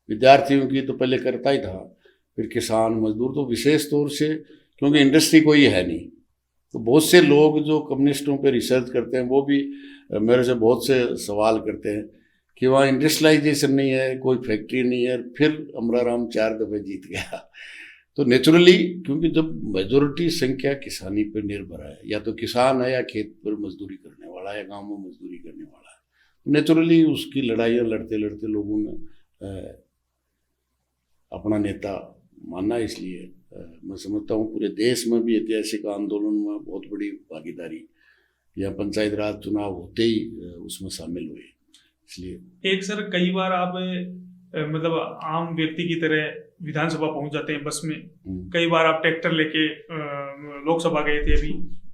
विद्यार्थियों की तो पहले करता ही था, फिर किसान मजदूर, तो विशेष तौर से क्योंकि इंडस्ट्री कोई है नहीं, तो बहुत से लोग जो कम्युनिस्टों पे रिसर्च करते हैं वो भी मेरे से बहुत से सवाल करते हैं कि वहाँ इंडस्ट्रियलाइजेशन नहीं है, कोई फैक्ट्री नहीं है। फिर अमराराम 4 दफे जीत गया। तो नेचुरली क्योंकि जब मेजोरिटी संख्या किसानी पर निर्भर है, या तो किसान है या खेत पर मजदूरी करने वाला है, गाँव में मजदूरी करने वाला है, तो नेचुरली उसकी लड़ाइयाँ लड़ते लड़ते लोगों ने अपना नेता माना। इसलिए मैं समझता हूँ पूरे देश में भी ऐतिहासिक आंदोलन में बहुत बड़ी भागीदारी, या पंचायत राज चुनाव होते ही उसमें शामिल हुए। इसलिए एक सर कई बार आप मतलब आम व्यक्ति की तरह विधानसभा पहुंच जाते हैं बस में, कई बार आप ट्रैक्टर लेके लोकसभा गए थे अभी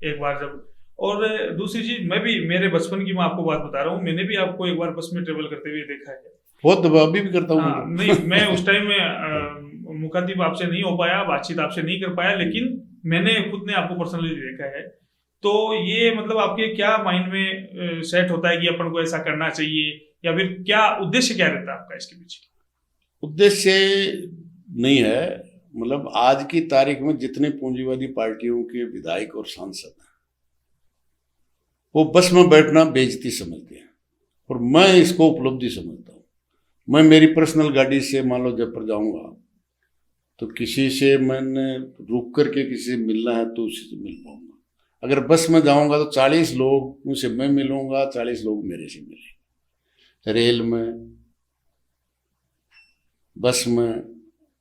एक बार जब। और दूसरी चीज, मैं भी मेरे बचपन की मैं आपको बात बता रहा हूँ, मैंने भी आपको एक बार बस में ट्रेवल करते हुए देखा है। बहुत अभी भी करता हूँ। नहीं, मैं उस टाइम में मुखातिब आपसे नहीं हो पाया, बातचीत आपसे नहीं कर पाया, लेकिन मैंने खुद ने आपको पर्सनली देखा है। तो ये मतलब आपके क्या माइंड में सेट होता है कि अपन को ऐसा करना चाहिए, या फिर क्या उद्देश्य क्या रहता है आपका इसके पीछे? उद्देश्य नहीं है, मतलब आज की तारीख में जितने पूंजीवादी पार्टियों के विधायक और सांसद हैं वो बस में बैठना बेइज्जती समझते हैं, और मैं इसको उपलब्धि समझता हूँ। मैं मेरी पर्सनल गाड़ी से मान लो जयपुर जाऊंगा तो किसी से मैंने रुक करके किसी से मिलना है तो उसी से मिल पाऊंगा। अगर बस में जाऊंगा तो 40 लोग से मैं मिलूंगा, 40 लोग मेरे से मिलेंगे। रेल में, बस में,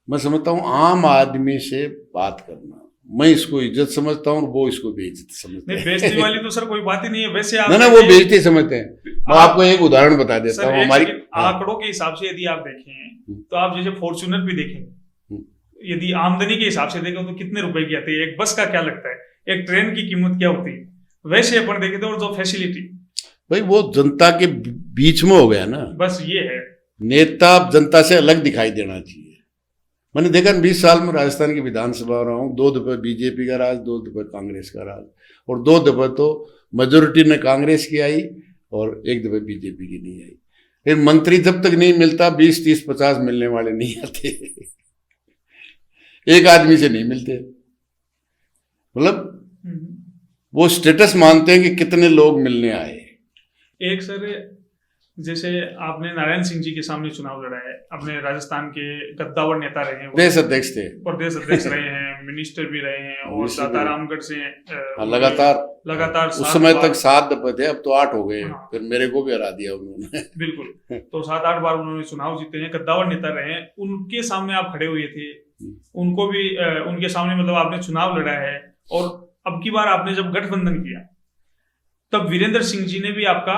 मैं समझता हूँ आम आदमी से बात करना, मैं इसको इज्जत समझता हूँ, वो इसको बेइज्जत समझते हैं। बेइज्जती वाली तो सर कोई बात ही नहीं है। वैसे आप ना वो बेइज्जती समझते हैं। मैं आपको एक उदाहरण बता देता हूँ। हमारी आंकड़ों के हिसाब से यदि आप देखें तो आप जैसे फॉर्च्यूनर भी देखें यदि आमदनी के हिसाब से देखें तो कितने रुपए की आती है, एक बस का क्या लगता है, एक ट्रेन की कीमत क्या होती है, वैसे अपन देखें तो, और जो फैसिलिटी भाई वो जनता के बीच में हो गया ना, बस ये है। नेता जनता से अलग दिखाई देना चाहिए। मैंने देखा 20 साल में राजस्थान की विधानसभा रहा हूँ, 2 दफे बीजेपी का राज, 2 दफे कांग्रेस का राज, और 2 दफे तो मेजोरिटी ने कांग्रेस की आई और 1 दफे बीजेपी की नहीं आई। फिर मंत्री जब तक नहीं मिलता 20, 30, 50 मिलने वाले नहीं आते, एक आदमी से नहीं मिलते। मतलब वो स्टेटस मानते हैं कि कितने लोग मिलने आए। एक सर, जैसे आपने नारायण सिंह जी के सामने चुनाव लड़ा है, अपने राजस्थान के कद्दावर नेता रहे हैं, प्रदेश अध्यक्ष थे, प्रदेश अध्यक्ष रहे हैं, मिनिस्टर भी रहे हैं, और सासारामगढ़ से लगातार उस समय तक 7 दफे थे, अब तो 8 हो गए। हाँ। फिर मेरे को भी हरा दिया उन्होंने। बिल्कुल, तो 7-8 बार उन्होंने चुनाव जीते हैं, कद्दावर नेता रहे हैं, उनके सामने आप खड़े हुए थे, उनको भी उनके सामने मतलब आपने चुनाव लड़ा है, और अब की बार आपने जब गठबंधन किया तब वीरेंद्र सिंह जी ने भी आपका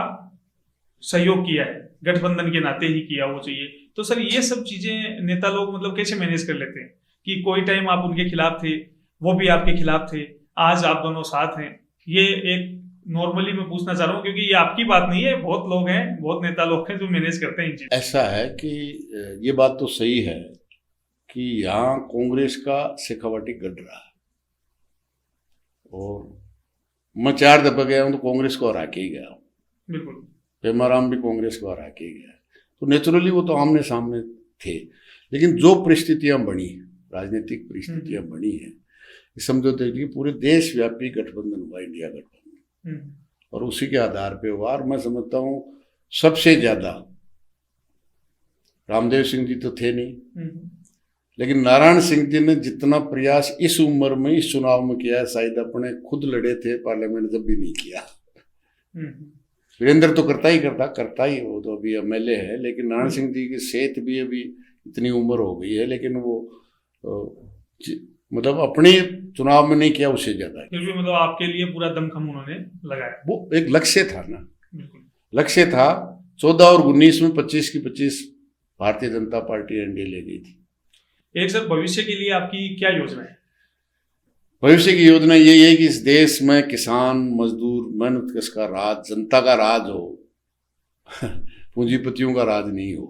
सहयोग किया है, गठबंधन के नाते ही किया वो चाहिए। तो सर ये सब चीजें नेता लोग मतलब कैसे मैनेज कर लेते हैं कि कोई टाइम आप उनके खिलाफ थे, वो भी आपके खिलाफ थे, आज आप दोनों साथ हैं? ये एक नॉर्मली मैं पूछना चाह रहा हूँ, क्योंकि ये आपकी बात नहीं है, बहुत लोग हैं, बहुत नेता लोग हैं जो मैनेज करते हैं इन चीजों। ऐसा है कि ये बात तो सही है कि यहाँ कांग्रेस का शेखावाटी गढ़ रहा है, और मैं 4 दफे गया हूँ तो कांग्रेस को हरा के ही गया हूँ। बिल्कुल, पेमाराम भी कांग्रेस को हरा के गया, तो नेचुरली वो तो आमने सामने थे। लेकिन जो परिस्थितियां बनी, राजनीतिक परिस्थितियां बनी है, समझौते कि पूरे देशव्यापी गठबंधन हुआ, इंडिया गठबंधन, और उसी के आधार पे हुआ। और मैं समझता हूँ सबसे ज्यादा रामदेव सिंह जी तो थे नहीं, लेकिन नारायण सिंह जी ने जितना प्रयास इस उम्र में इस चुनाव में किया, शायद अपने खुद लड़े थे पार्लियामेंट जब भी नहीं किया। वीरेंद्र तो करता ही, वो तो अभी एमएलए है, लेकिन नारायण सिंह जी की सेहत भी अभी इतनी उम्र हो गई है, लेकिन वो मतलब अपने चुनाव में नहीं किया, उससे ज्यादा। फिर भी मतलब आपके लिए पूरा दमखम उन्होंने लगाया। वो एक लक्ष्य था ना, लक्ष्य था। 14 और 19 में 25 की 25 भारतीय जनता पार्टी एनडीए ले गई थी। एक सर, भविष्य के लिए आपकी क्या योजना है? भविष्य की योजना यही है कि इस देश में किसान, मजदूर, मेहनतकश का राज, जनता का राज हो, पूंजीपतियों का राज नहीं हो।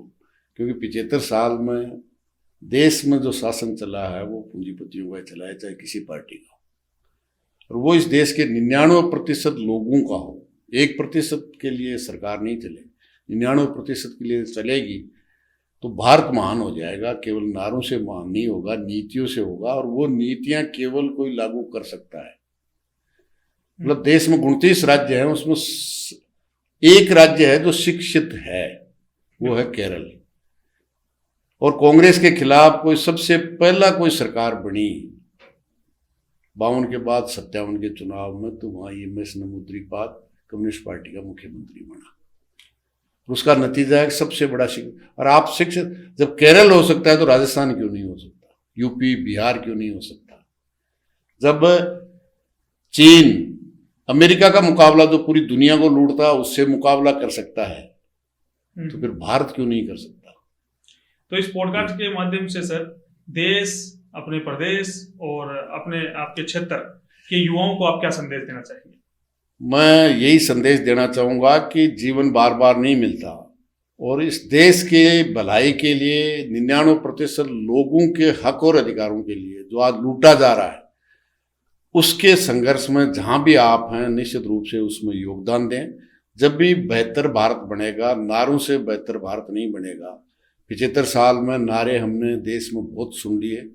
क्योंकि 75 साल में देश में जो शासन चला है वो पूंजीपतियों का चला है, चाहे किसी पार्टी का हो, और वो इस देश के 99% लोगों का हो। 1% के लिए सरकार नहीं चले, 99% के लिए चलेगी तो भारत महान हो जाएगा। केवल नारों से महान नहीं होगा, नीतियों से होगा, और वो नीतियां केवल कोई लागू कर सकता है। मतलब देश में 29 राज्य हैं, उसमें एक राज्य है जो शिक्षित है, वो है केरल। और कांग्रेस के खिलाफ कोई सबसे पहला कोई सरकार बनी 52 के बाद 57 के चुनाव में, तो वहां एमएस नमूद्रीपाद कम्युनिस्ट पार्टी का मुख्यमंत्री बना। उसका नतीजा है सबसे बड़ा शिक्षक। और आप शिक्षित जब केरल हो सकता है तो राजस्थान क्यों नहीं हो सकता, यूपी बिहार क्यों नहीं हो सकता? जब चीन अमेरिका का मुकाबला जो पूरी दुनिया को लूटता है उससे मुकाबला कर सकता है, तो फिर भारत क्यों नहीं कर सकता? तो इस पॉडकास्ट के माध्यम से सर, देश, अपने प्रदेश और अपने आपके क्षेत्र के युवाओं को आप क्या संदेश देना चाहिए? मैं यही संदेश देना चाहूँगा कि जीवन बार बार नहीं मिलता, और इस देश के भलाई के लिए 99% लोगों के हक और अधिकारों के लिए जो आज लूटा जा रहा है, उसके संघर्ष में जहाँ भी आप हैं निश्चित रूप से उसमें योगदान दें। जब भी बेहतर भारत बनेगा, नारों से बेहतर भारत नहीं बनेगा। 75 साल में नारे हमने देश में बहुत सुन लिए,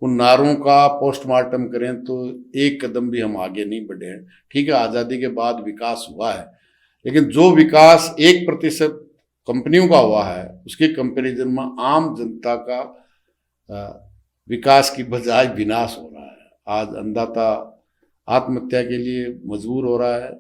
उन नारों का पोस्टमार्टम करें तो एक कदम भी हम आगे नहीं बढ़े हैं। ठीक है, आज़ादी के बाद विकास हुआ है, लेकिन जो विकास 1% कंपनियों का हुआ है उसके कंपैरिजन में आम जनता का विकास की बजाय विनाश हो रहा है। आज अन्नदाता आत्महत्या के लिए मजबूर हो रहा है,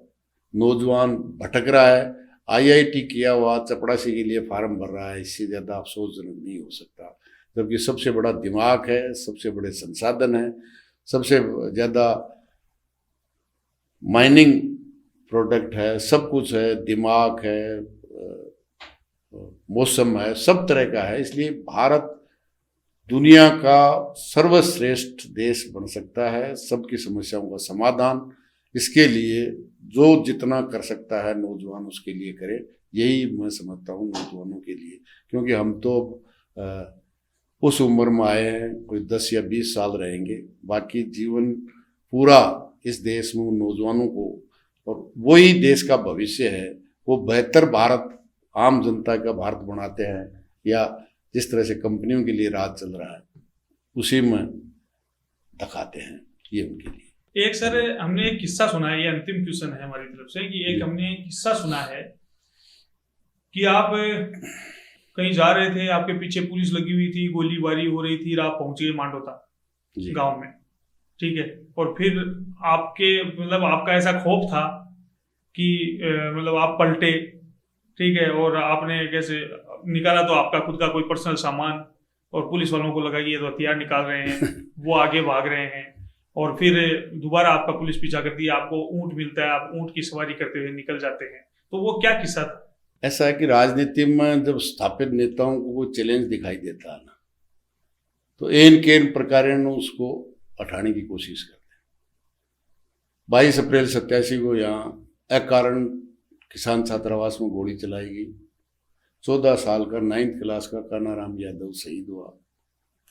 नौजवान भटक रहा है, आईआईटी किया हुआ चपरासी के लिए फार्म भर रहा है। इससे ज़्यादा अफसोसजनक नहीं हो सकता, जबकि सबसे बड़ा दिमाग है, सबसे बड़े संसाधन है, सबसे ज़्यादा माइनिंग प्रोडक्ट है, सब कुछ है, दिमाग है, मौसम है, सब तरह का है। इसलिए भारत दुनिया का सर्वश्रेष्ठ देश बन सकता है। सबकी समस्याओं का समाधान, इसके लिए जो जितना कर सकता है नौजवान उसके लिए करे, यही मैं समझता हूँ नौजवानों के लिए। क्योंकि हम तो उस उम्र में आए हैं, कोई 10 या 20 साल रहेंगे, बाकी जीवन पूरा इस देश में नौजवानों को, और वही देश का भविष्य है, वो बेहतर भारत, आम जनता का भारत बनाते हैं, या जिस तरह से कंपनियों के लिए राज चल रहा है उसी में दिखाते हैं, ये उनके लिए। एक सर हमने एक किस्सा सुना है, ये अंतिम क्वेश्चन है हमारी तरफ से, कि एक हमने किस्सा सुना है कि आप कहीं जा रहे थे, आपके पीछे पुलिस लगी हुई थी, गोलीबारी हो रही थी, आप पहुंच गए मांडोता गांव में, ठीक है, और फिर आपके मतलब आपका ऐसा खौफ था कि मतलब आप पलटे, ठीक है, और आपने कैसे निकाला तो आपका खुद का कोई पर्सनल सामान, और पुलिस वालों को लगा कि ये तो हथियार निकाल रहे हैं, वो आगे भाग रहे हैं, और फिर दोबारा आपका पुलिस पीछा करती है, आपको ऊंट मिलता है, आप ऊंट की सवारी करते हुए निकल जाते हैं। तो वो क्या किस्सा था? ऐसा है कि राजनीति में जब स्थापित नेताओं को वो चैलेंज दिखाई देता है ना, तो एन के एन प्रकार उसको हटाने की कोशिश करते हैं। 22 अप्रैल 87 को यहाँ अकारण किसान छात्रावास में गोली चलाई गई। 14 साल का 9th क्लास का कानाराम यादव शहीद हुआ।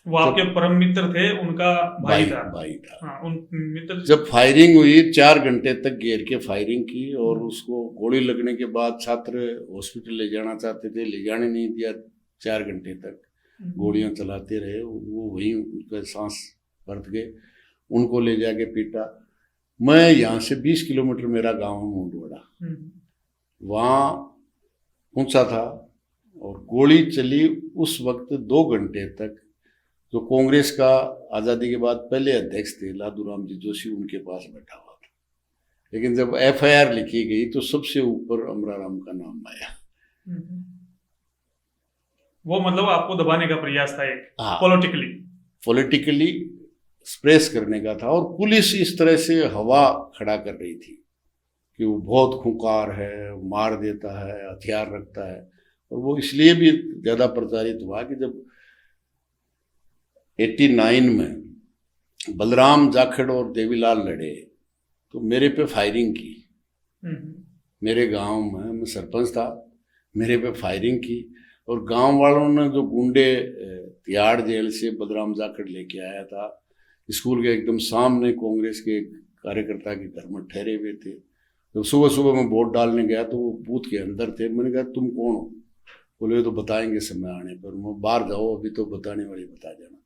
वो आपके परम मित्र थे, उनका भाई था। हाँ, उन मित्र। जब फायरिंग हुई, 4 घंटे तक घेर के फायरिंग की, और उसको गोली लगने के बाद छात्र हॉस्पिटल ले जाना चाहते थे, ले जाने नहीं दिया। 4 घंटे तक गोलियां चलाते रहे, वो वहीं उनका सांस भर गए, उनको ले जाके पीटा। मैं यहाँ से 20 किलोमीटर मेरा गाँव है मुंडवाड़ा, वहाँ पहुंचा था, और गोली चली। उस वक्त 2 घंटे तक जो कांग्रेस का आज़ादी के बाद पहले अध्यक्ष थे लादूराम जी जोशी, उनके पास बैठा हुआ था। लेकिन जब FIR लिखी गई तो सबसे ऊपर अमराराम का नाम आया। वो मतलब आपको दबाने का प्रयास था, एक पॉलिटिकली स्प्रेस करने का था। और पुलिस इस तरह से हवा खड़ा कर रही थी कि वो बहुत खूंखार है, मार देता है, हथियार रखता है। और वो इसलिए भी ज़्यादा प्रचारित हुआ कि जब 89 में बलराम जाखड़ और देवीलाल लड़े तो मेरे पे फायरिंग की। मेरे गांव में, मैं सरपंच था, मेरे पे फायरिंग की, और गांव वालों ने जो गुंडे तिहाड़ जेल से बलराम जाखड़ लेके आया था, स्कूल के एकदम सामने कांग्रेस के कार्यकर्ता के घर में ठहरे हुए थे। जब सुबह सुबह मैं वोट डालने गया तो वो बूथ के अंदर थे। मैंने कहा तुम कौन हो? बोले तो बताएंगे समय आने पर। मैं बाहर जाओ, अभी तो बताने वाली बता देना।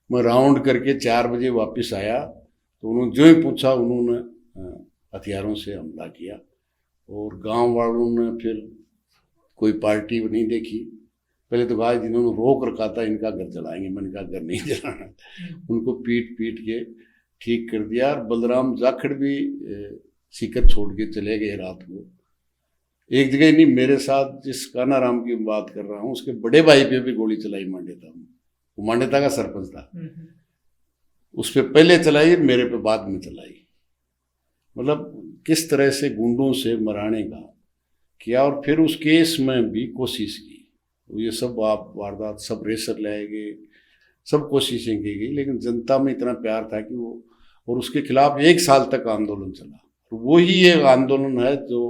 मैं राउंड करके 4 बजे वापस आया तो उन्होंने जो ही पूछा उन्होंने हथियारों से हमला किया। और गांव वालों ने फिर कोई पार्टी नहीं देखी। पहले तो कहा जिन्होंने रोक रखा था इनका घर जलाएंगे, मैंने कहा घर नहीं जलाना। उनको पीट पीट के ठीक कर दिया। और बलराम जाखड़ भी सीकर छोड़ के चले गए रात को। एक जगह नहीं, मेरे साथ जिस कानाराम की बात कर रहा हूँ उसके बड़े भाई पे भी गोली चलाई मांडेता में। वो मांडेता का सरपंच था, उस पर पहले चलाई, मेरे पे बाद में चलाई। मतलब किस तरह से गुंडों से मराने का किया। और फिर उस केस में भी कोशिश की, ये सब आप वारदात सब रेसर लाए गए, सब कोशिशें की गई, लेकिन जनता में इतना प्यार था कि वो, और उसके खिलाफ 1 साल तक आंदोलन चला। तो वही एक आंदोलन है जो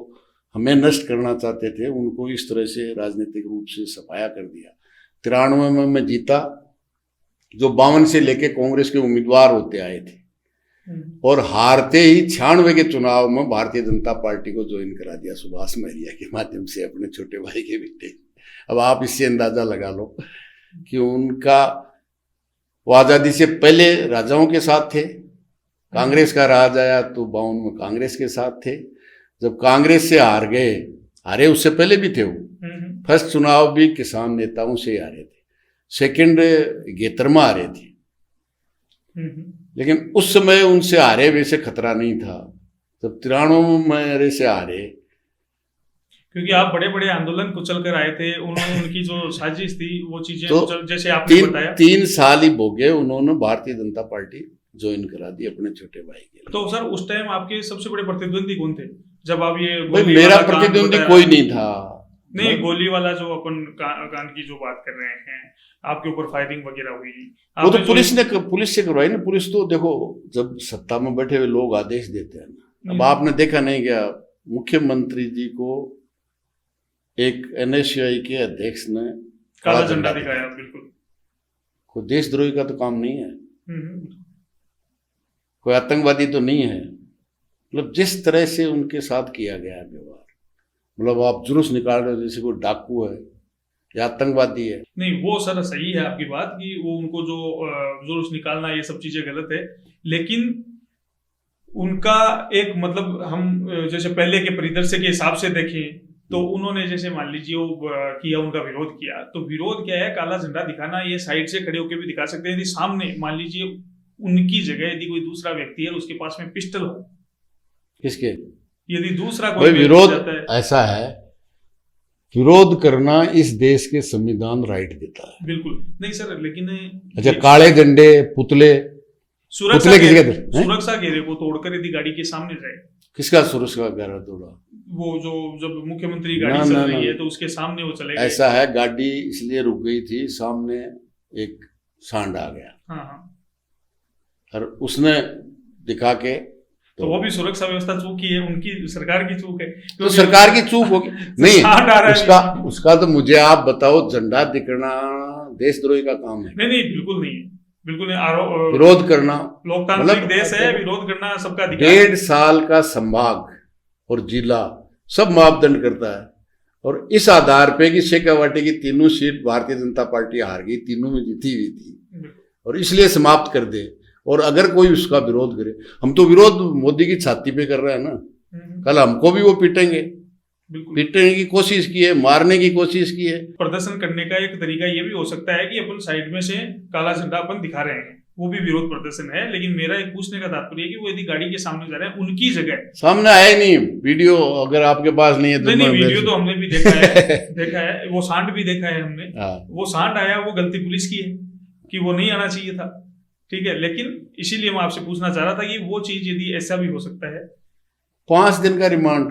हमें नष्ट करना चाहते थे, उनको इस तरह से राजनीतिक रूप से सफाया कर दिया। 93 में मैं जीता, जो 52 से लेके कांग्रेस के उम्मीदवार होते आए थे, और हारते ही 96 के चुनाव में भारतीय जनता पार्टी को ज्वाइन करा दिया सुभाष महरिया के माध्यम से, अपने छोटे भाई के बेटे। अब आप इससे अंदाजा लगा लो कि उनका, वो आज़ादी से पहले राजाओं के साथ थे, कांग्रेस का राज आया तो 52 में कांग्रेस के साथ थे। जब कांग्रेस से हार गए, हारे उससे पहले भी थे वो, फर्स्ट चुनाव भी किसान नेताओं से हारे थे, सेकंड गेतरमा हारे थे, लेकिन उस समय उनसे हारे वैसे खतरा नहीं था। जब 93 में मेरे से हारे, क्योंकि आप बड़े बड़े आंदोलन कुचल कर आए थे, उनकी जो साजिश थी वो चीजें तो जैसे आपने बताया 3 साल ही भोगे, उन्होंने भारतीय जनता पार्टी ज्वाइन करा दी अपने छोटे भाई के। तो सर उस टाइम आपके सबसे बड़े प्रतिद्वंदी कौन थे जब आप ये? मेरा प्रतिद्वंदी कोई नहीं था, नहीं, गोली वाला जो अपन कांड की जो बात कर रहे हैं, आपके ऊपर फायरिंग वगैरह हुई, वो तो पुलिस से करवाई ना। पुलिस तो देखो, जब सत्ता में बैठे हुए लोग आदेश देते हैं ना। अब आपने देखा नहीं क्या, मुख्यमंत्री जी को एक NSCI के अध्यक्ष ने काला झंडा दिखाया। बिल्कुल, कोई देशद्रोही का तो काम नहीं है, कोई आतंकवादी तो नहीं है। मतलब जिस तरह से उनके साथ किया गया व्यवहार, मतलब आप जुलूस निकाल रहे हो जैसे कोई डाकू है या आतंकवादी है। नहीं, वो सर सही है आपकी बात कि वो उनको जो जुलूस निकालना, ये सब चीजें गलत है, लेकिन उनका एक मतलब हम जैसे पहले के परिदृश्य के हिसाब से देखें तो उन्होंने जैसे मान लीजिए वो किया, उनका विरोध किया, तो विरोध क्या है, काला झंडा दिखाना, ये साइड से खड़े होकर भी दिखा सकते हैं। यदि सामने मान लीजिए उनकी जगह यदि कोई दूसरा व्यक्ति है, उसके पास में पिस्टल हो, किसके, यदि दूसरा कोई विरोध है, ऐसा है, विरोध करना इस देश के संविधान राइट देता है। बिल्कुल नहीं सर, लेकिन अच्छा, काले झंडे, पुतले सुरक्षा घेरे को तोड़कर यदि गाड़ी के सामने जाए, किसका सुरक्षा घेरा तोड़ा? वो जो जब मुख्यमंत्री गाड़ी चल रही है तो उसके सामने वो चले गए। ऐसा है, गाड़ी इसलिए रुक गई थी, सामने एक सांड आ गया। हाँ। और उसने दिखा के तो वो भी सुरक्षा व्यवस्था चूक है, उनकी सरकार की चूक है। तो सरकार की चूक होगी नहीं, उसका तो मुझे आप बताओ, झंडा दिखना देशद्रोही का काम है? नहीं, बिल्कुल नहीं, बिल्कुल नहीं। विरोध करना, लोकतांत्रिक देश है, विरोध करना सबका अधिकार। 1.5 साल का संभाग और जिला सब मापदंड करता है, और इस आधार पे कि शेखावाटी की तीनों सीट भारतीय जनता पार्टी हार गई, तीनों में जीती हुई थी, और इसलिए समाप्त कर दे। और अगर कोई उसका विरोध करे, हम तो विरोध मोदी की छाती पे कर रहे हैं ना, कल हमको भी वो पीटेंगे, पीटने की कोशिश की है, मारने की कोशिश की है। प्रदर्शन करने का एक तरीका ये भी हो सकता है कि अपन साइड में से काला झंडा अपन दिखा रहे हैं, वो भी विरोध प्रदर्शन है। लेकिन मेरा एक पूछने का तात्पर्य है कि वो यदि गाड़ी के सामने जा रहे हैं, उनकी जगह सामने आए नहीं, वीडियो अगर आपके पास नहीं है तो नहीं, वीडियो तो हमने भी देखा है देखा है, वो सांड भी देखा है हमने। वो सांड आया, वो गलती पुलिस की है कि वो नहीं आना चाहिए था, ठीक है। लेकिन इसीलिए मैं आपसे पूछना चाह रहा था कि वो चीज यदि ऐसा भी हो सकता है। 5 दिन का रिमांड,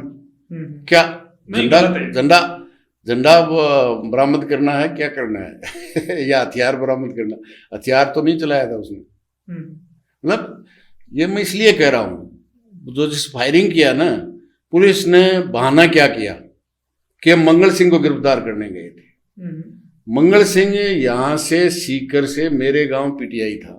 क्या झंडा बरामद करना है, क्या करना है या हथियार बरामद करना? हथियार तो नहीं चलाया था उसने। मतलब ये मैं इसलिए कह रहा हूं, जो जिस फायरिंग किया ना, पुलिस ने बहाना क्या किया कि मंगल सिंह को गिरफ्तार करने गए थे। मंगल सिंह यहां से सीकर से मेरे गांव PTI था,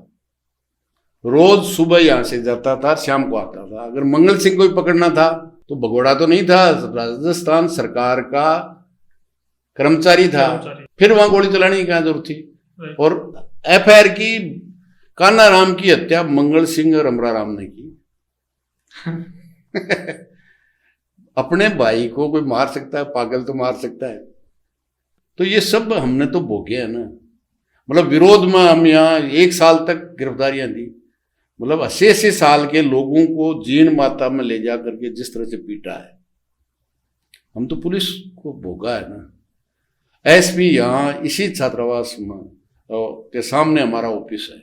रोज सुबह यहां से जाता था, शाम को आता था। अगर मंगल सिंह को भी पकड़ना था तो भगोड़ा तो नहीं था, राजस्थान सरकार का कर्मचारी था, फिर वहां गोली चलाने की क्या जरूरत थी? और FIR की, कान्हा राम की हत्या मंगल सिंह और अमरा राम ने की अपने भाई को कोई मार सकता है? पागल तो मार सकता है। तो ये सब हमने तो भोगे है ना। मतलब विरोध में हम यहाँ 1 साल तक गिरफ्तारियां दी, मतलब 80 साल के लोगों को जीण माता में ले जा करके जिस तरह से पीटा है, हम तो पुलिस को भोगा है ना। SP यहाँ इसी छात्रावास में के सामने हमारा ऑफिस है।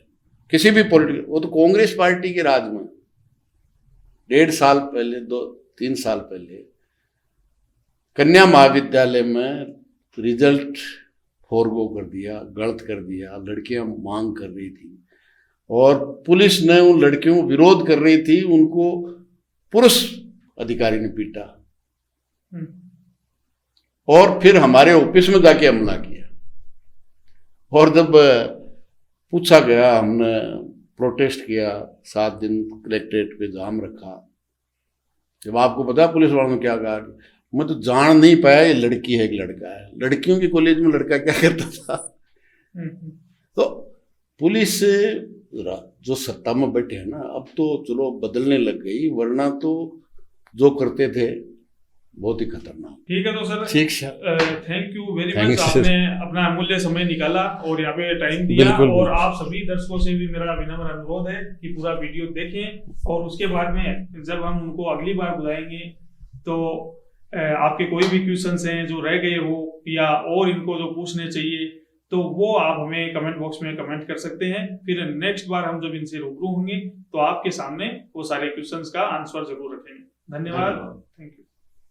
किसी भी पॉलिटिकल, वो तो कांग्रेस पार्टी के राज में 1.5 साल पहले, 2-3 साल पहले कन्या महाविद्यालय में रिजल्ट फॉरगो कर दिया, गलत कर दिया। लड़कियां मांग कर रही थी और पुलिस ने उन लड़कियों को विरोध कर रही थी, उनको पुरुष अधिकारी ने पीटा और फिर हमारे ऑफिस में जाके हमला किया। और जब पूछा गया, हमने प्रोटेस्ट किया, 7 दिन कलेक्ट्रेट पे जाम रखा। जब आपको पता पुलिस वालों ने क्या कहा, मैं तो जान नहीं पाया ये लड़की है कि लड़का है। लड़कियों के कॉलेज में लड़का क्या करता था? तो पुलिस जो सत्ता में बैठे हैं ना, अब तो चलो बदलने लग गई, वरना तो जो करते थे बहुत ही खतरनाक। ठीक है, तो सर ठीक sir, thank you very much. आपने अपना अमूल्य समय निकाला और यहाँ पे टाइम दिया। और आप सभी दर्शकों से भी मेरा विनम्र अनुरोध है कि पूरा वीडियो देखें, और उसके बाद में जब हम उनको अगली बार बुलाएंगे तो आपके कोई भी क्वेश्चंस हैं जो रह गए हो या और इनको जो पूछने चाहिए, तो वो आप हमें कमेंट बॉक्स में कमेंट कर सकते हैं। फिर नेक्स्ट बार हम जब इनसे रूबरू होंगे तो आपके सामने वो सारे क्वेश्चंस का आंसर जरूर रखेंगे। धन्यवाद, थैंक यू।